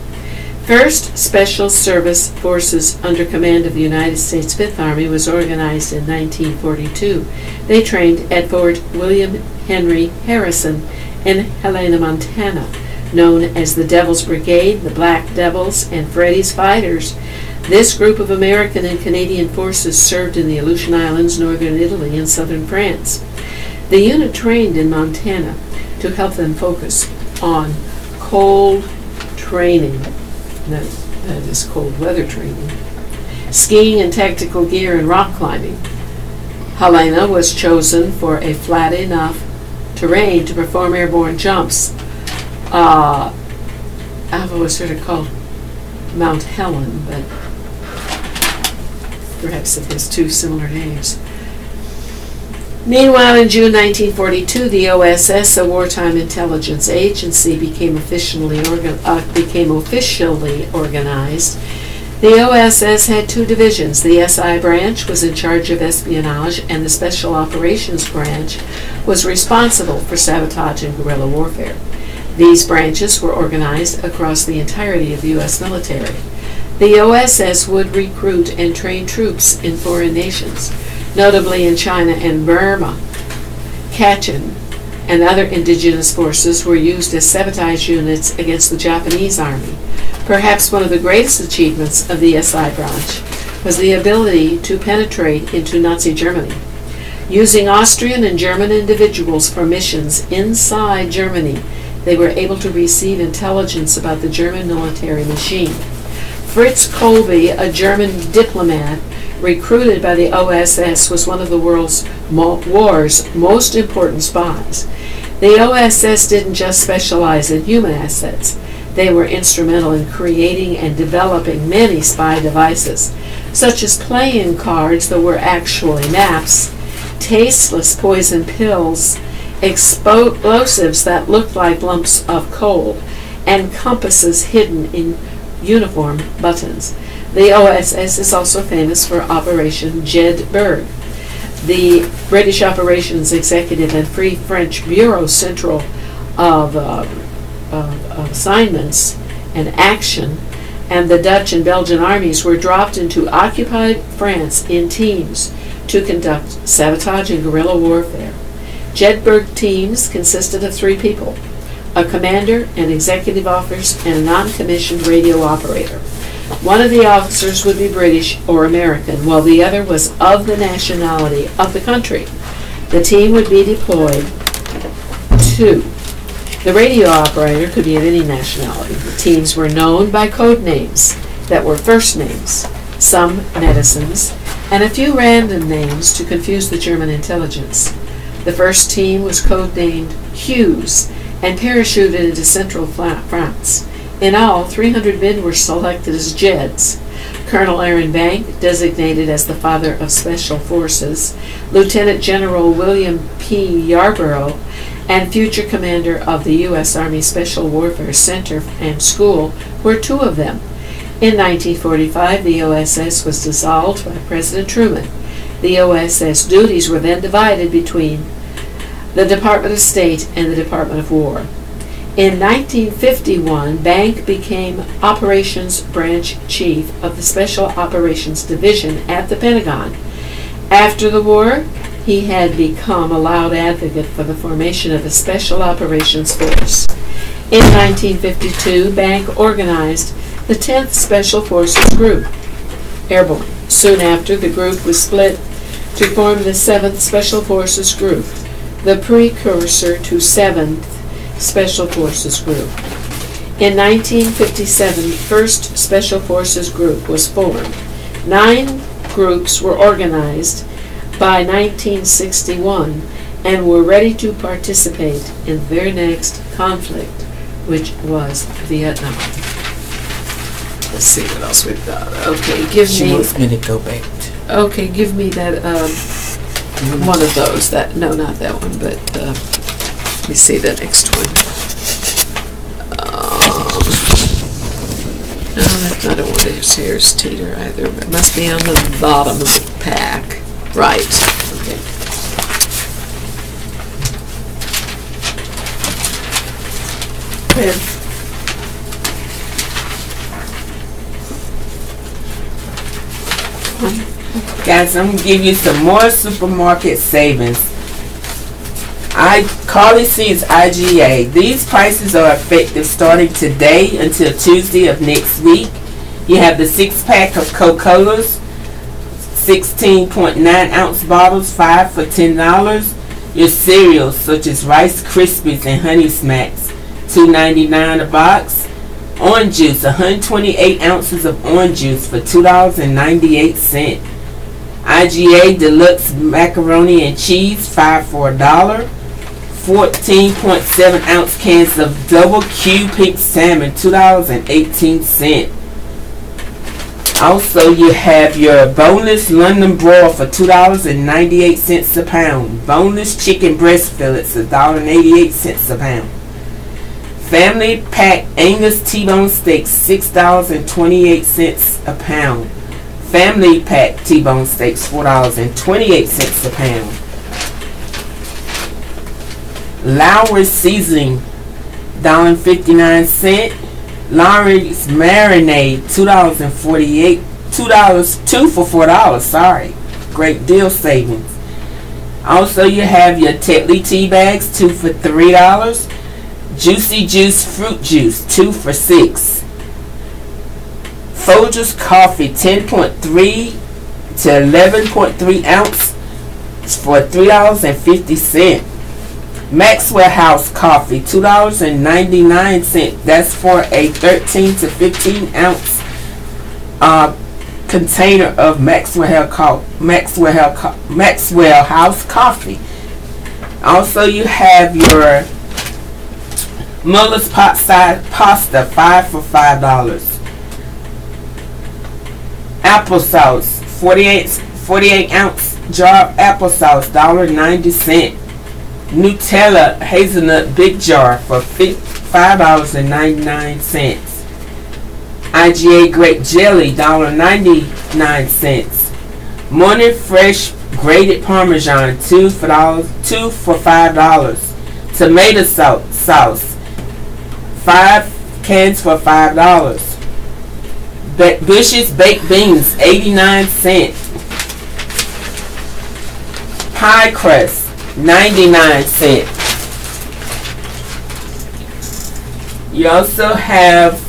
First Special Service Forces, under command of the United States Fifth Army, was organized in 1942. They trained at Fort William Henry Harrison in Helena, Montana. Known as the Devil's Brigade, the Black Devils, and Freddy's Fighters, This group of American and Canadian forces served in the Aleutian Islands, northern Italy, and southern France. The unit trained in Montana to help them focus on cold training, that is cold weather training, skiing and tactical gear, and rock climbing. Helena was chosen for a flat enough terrain to perform airborne jumps. I've always heard it called Mount Helen, but perhaps it has two similar names. Meanwhile, in June 1942, the OSS, a wartime intelligence agency, became officially organized. The OSS had two divisions. The SI branch was in charge of espionage, and the Special Operations branch was responsible for sabotage and guerrilla warfare. These branches were organized across the entirety of the U.S. military. The OSS would recruit and train troops in foreign nations, notably in China and Burma. Kachin and other indigenous forces were used as sabotage units against the Japanese army. Perhaps one of the greatest achievements of the SI branch was the ability to penetrate into Nazi Germany. Using Austrian and German individuals for missions inside Germany, they were able to receive intelligence about the German military machine. Fritz Kolbe, a German diplomat recruited by the OSS, was one of the war's most important spies. The OSS didn't just specialize in human assets. They were instrumental in creating and developing many spy devices, such as playing cards that were actually maps, tasteless poison pills, explosives that looked like lumps of coal, and compasses hidden in uniform buttons. The OSS is also famous for Operation Jedburgh. The British Operations Executive and Free French Bureau Central of Assignments and Action, and the Dutch and Belgian armies were dropped into occupied France in teams to conduct sabotage and guerrilla warfare. Jedburgh teams consisted of 3 people: a commander, an executive officer, and a non-commissioned radio operator. One of the officers would be British or American, while the other was of the nationality of the country. The team would be deployed to. The radio operator could be of any nationality. The teams were known by code names that were first names, some medicines, and a few random names to confuse the German intelligence. The first team was codenamed Hughes and parachuted into central France. In all, 300 men were selected as Jeds. Colonel Aaron Bank, designated as the father of Special Forces, Lieutenant General William P. Yarborough, and future commander of the U.S. Army Special Warfare Center and School were 2 of them. In 1945, the OSS was dissolved by President Truman. The OSS duties were then divided between the Department of State and the Department of War. In 1951, Bank became Operations Branch Chief of the Special Operations Division at the Pentagon. After the war, he had become a loud advocate for the formation of a Special Operations Force. In 1952, Bank organized the 10th Special Forces Group, Airborne. Soon after, the group was split to form the 7th Special Forces Group, the precursor to 7th Special Forces Group. In 1957, the 1st Special Forces Group was formed. 9 groups were organized by 1961 and were ready to participate in their next conflict, which was Vietnam. Let's see what else we've got. Okay, She wants me to go back. Okay, give me that one of those. That no, not that one, but let me see the next one. No, that's not a one. Here's Teeter either, but it must be on the bottom of the pack. Right. Okay. Good. Guys, I'm going to give you some more supermarket savings. Carly Seeds IGA. These prices are effective starting today until Tuesday of next week. You have the 6-pack of Coca-Colas, 16.9 ounce bottles, 5 for $10. Your cereals such as Rice Krispies and Honey Smacks, $2.99 a box. Orange juice, 128 ounces of orange juice for $2.98. IGA Deluxe macaroni and cheese, 5 for $1. 14.7 ounce cans of Double Q pink salmon, $2.18. Also, you have your boneless London broil for $2.98 a pound. Boneless chicken breast fillets, $1.88 a pound. Family pack Angus T-bone steaks, $6.28 a pound. Family pack T-bone steaks, $4.28 a pound. Lowry's seasoning, $1.59. Lowry's marinade, $2.48. $2 for $4. Sorry, great deal savings. Also, you have your Tetley tea bags, 2 for $3. Juicy Juice fruit juice, 2 for $6. Folgers coffee, 10.3 to 11.3 ounce for $3.50. Maxwell House coffee, $2.99. That's for a 13 to 15 ounce container of Maxwell House coffee. Also, you have your Muller's pot size pasta, 5 for $5. Applesauce, 48 ounce jar of applesauce, $1.90. Nutella hazelnut big jar for $5.99. IGA grape jelly, $1.99. Morning Fresh grated Parmesan, 2 for $5. Tomato sauce, 5 cans for $5. Bush's baked beans, 89 cents. Pie crust, 99 cents. You also have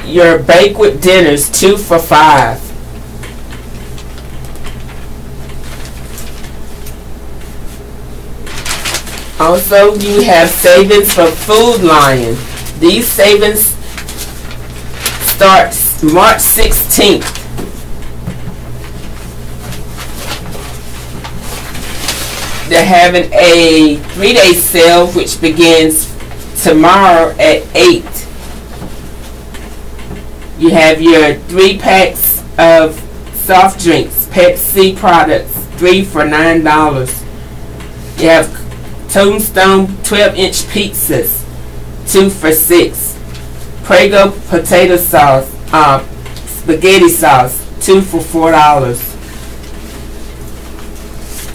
your banquet dinners, 2 for $5. Also, you have savings for Food Lion. These savings starts March 16th. They're having a 3-day sale which begins tomorrow at 8. You have your 3 packs of soft drinks, Pepsi products, 3 for $9. You have Tombstone 12-inch pizzas, 2 for $6. Prego potato sauce, spaghetti sauce, 2 for $4.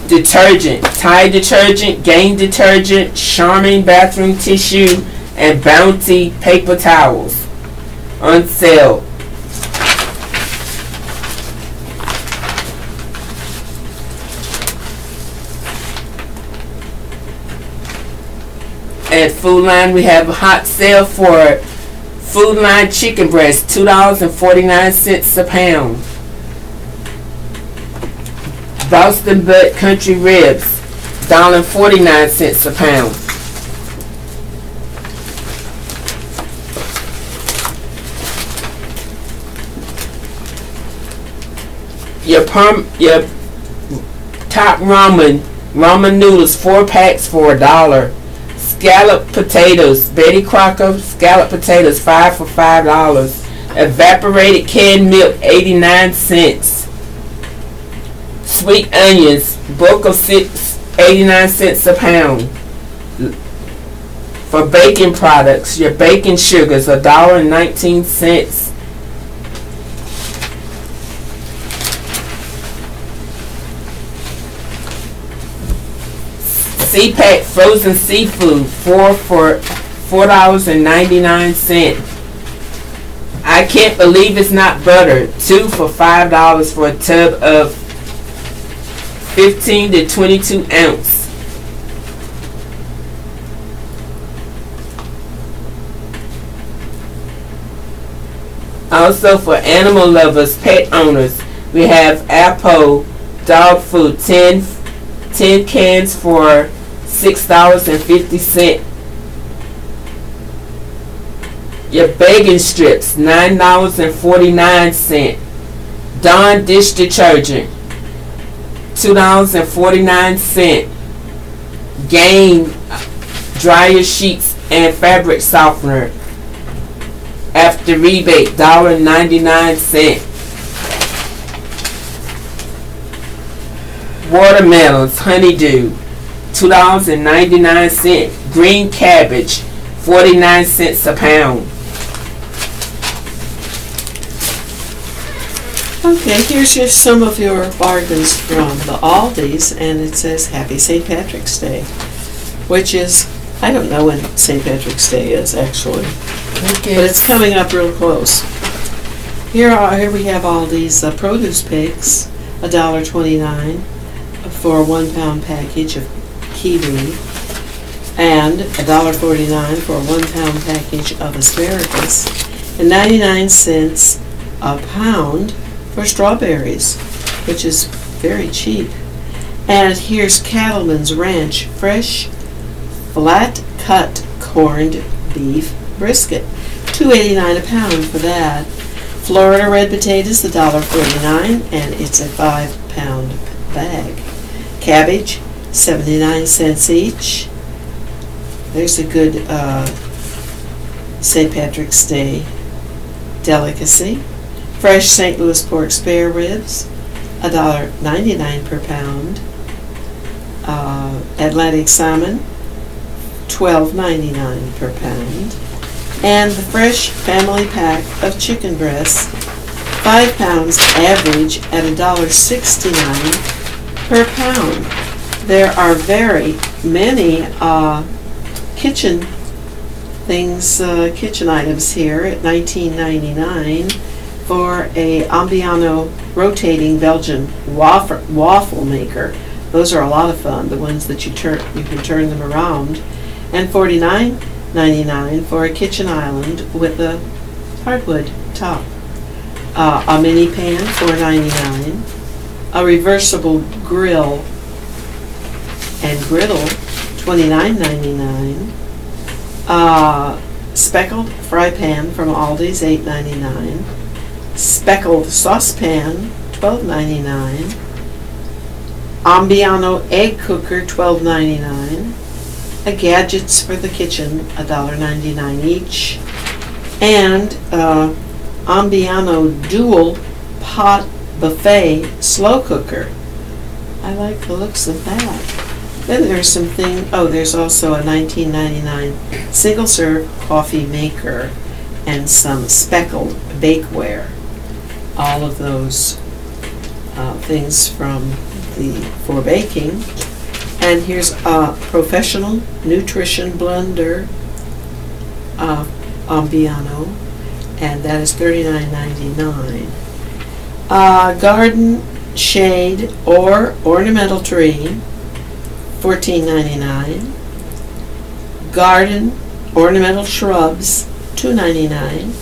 Detergent, Tide detergent, Gain detergent, Charmin bathroom tissue, and Bounty paper towels on sale. At Food Line, we have a hot sale for Food Line chicken breast, $2.49 a pound. Boston Butt country ribs, $1.49 a pound. Your top ramen noodles, 4 packs for $1. Scallop potatoes, Betty Crocker scallop potatoes, 5 for $5. Evaporated canned milk, 89 cents. Sweet onions, bulk of 89 cents a pound. For baking products, your baking sugars, $1.19. C-Pack frozen seafood, 4 for $4.99. I can't believe it's not butter, 2 for $5 for a tub of 15 to 22 ounce. Also for animal lovers, pet owners, we have Apple dog food, 10 cans for $6.50. Your bagging strips, $9.49. Dawn dish detergent, $2.49. Gain dryer sheets and fabric softener after rebate, $1.99. Watermelons, honeydew, $2.99. Green cabbage, 49 cents a pound. Okay, here's just some of your bargains from the Aldi's, and it says Happy St. Patrick's Day, which is, I don't know when St. Patrick's Day is actually, but it's coming up real close. Here we have Aldi's produce picks, $1.29 for a 1 pound package of kiwi, and $1.49 for a 1 pound package of asparagus, and 99 cents a pound for strawberries, which is very cheap. And here's Cattleman's Ranch fresh flat cut corned beef brisket, $2.89 a pound for that. Florida red potatoes, $1.49, and it's a 5 pound bag. Cabbage, 79 cents each. There's a good St. Patrick's Day delicacy. Fresh St. Louis pork spare ribs, $1.99 per pound. Atlantic salmon, $12.99 per pound. And the fresh family pack of chicken breasts, 5 pounds average at $1.69 per pound. There are very many kitchen items here at $19.99 for a Ambiano rotating Belgian waffle maker. Those are a lot of fun, the ones that you can turn them around. And $49.99 for a kitchen island with a hardwood top. A mini pan, $4.99. A reversible grill and griddle, $29.99. Speckled fry pan from Aldi's, $8.99. Speckled saucepan, $12.99. Ambiano egg cooker, $12.99. Gadgets for the kitchen, $1.99 each. And Ambiano dual pot buffet slow cooker. I like the looks of that. Then there's there's also a $19.99 single serve coffee maker and some speckled bakeware. All of those things for baking. And here's a professional nutrition blender, Ambiano, and that is $39.99. Garden shade or ornamental tree, $14.99. Garden ornamental shrubs, $2.99.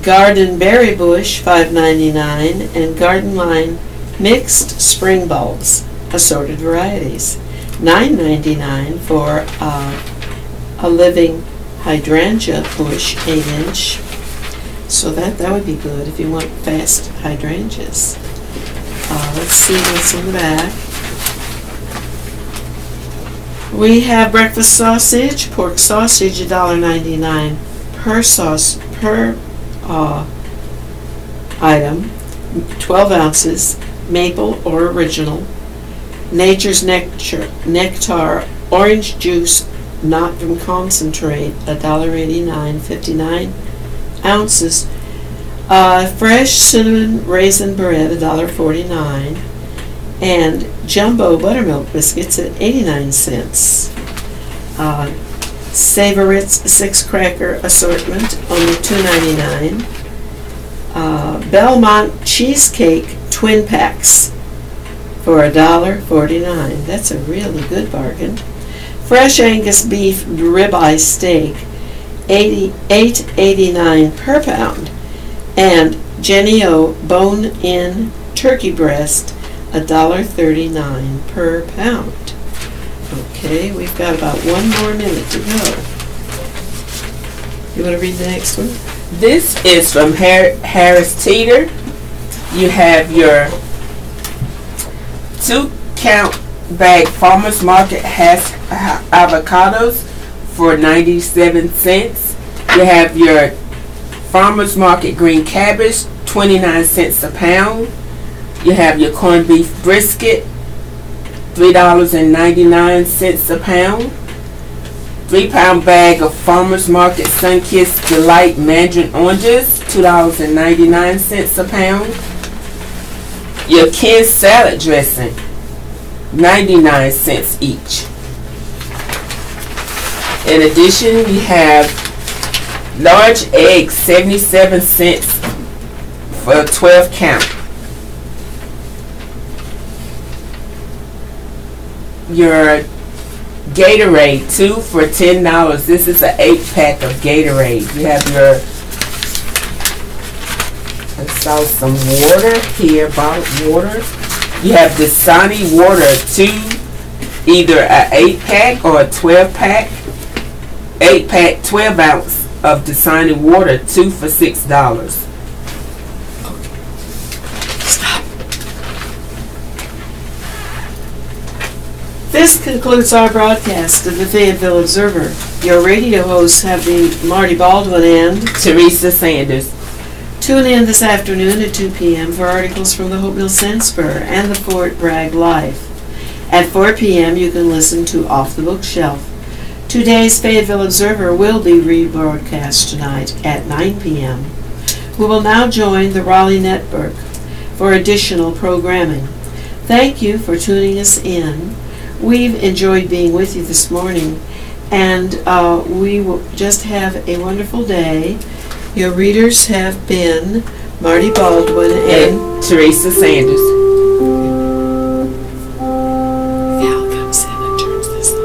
Garden berry bush, $5.99, and garden line mixed spring bulbs, assorted varieties, $9.99 for a living hydrangea bush, 8-inch. So that would be good if you want fast hydrangeas. Let's see what's in the back. We have breakfast sausage, pork sausage, $1.99 per item, 12 ounces, maple or original. Nature's Nectar orange juice, not from concentrate, $1.89, 59 ounces. Fresh cinnamon raisin bread, $1.49, and jumbo buttermilk biscuits at 89 cents. Savorit's 6-cracker assortment, only $2.99. Belmont cheesecake twin packs for $1.49. That's a really good bargain. Fresh Angus beef ribeye steak, $8.89 per pound, and Jenny O bone-in turkey breast, $1.39 per pound. Okay, we've got about 1 more minute to go. You want to read the next one? This is from Harris Teeter. You have your 2-count bag Farmers Market has avocados for 97 cents. You have your Farmers Market green cabbage, 29 cents a pound. You have your corned beef brisket, $3.99 a pound. 3-pound bag of Farmers Market Sunkist Delight Mandarin oranges, $2.99 a pound. Your canned salad dressing, 99 cents each. In addition, we have large eggs, 77 cents for a 12 count. Your Gatorade, 2 for $10. This is an 8-pack of Gatorade. You have your, I saw some water here, bottled water. You have Dasani water, 2, either an 8-pack or a 12-pack. 8-pack, 12 ounce of Dasani water, 2 for $6. Stop. This concludes our broadcast of the Fayetteville Observer. Your radio hosts have been Marty Baldwin and Teresa Sanders. Tune in this afternoon at 2 p.m. for articles from the Hope Mill Sandspur and the Fort Bragg Life. At 4 p.m. you can listen to Off the Bookshelf. Today's Fayetteville Observer will be rebroadcast tonight at 9 p.m. We will now join the Raleigh Network for additional programming. Thank you for tuning us in. We've enjoyed being with you this morning, and we will just have a wonderful day. Your readers have been Marty Baldwin and Teresa Sanders. Val comes in and turns this off.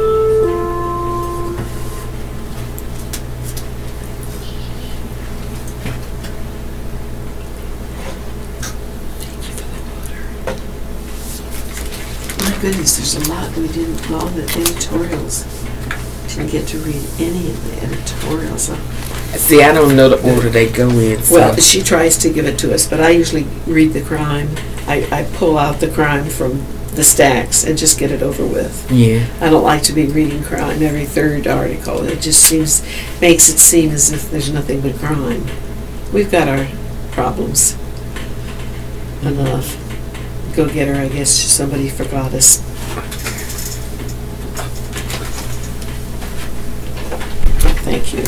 Thank you for the water. My goodness, there's a lot we didn't, all the editorials. Didn't get to read any of the editorials. See, I don't know the order they go in. So. Well, she tries to give it to us, but I usually read the crime. I pull out the crime from the stacks and just get it over with. Yeah. I don't like to be reading crime every third article. It just makes it seem as if there's nothing but crime. We've got our problems enough. Go get her, I guess somebody forgot us. Thank you.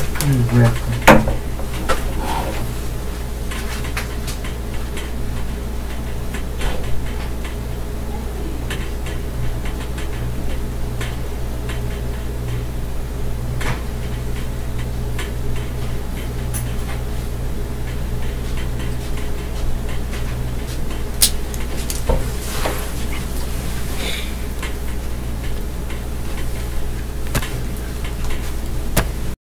You're welcome.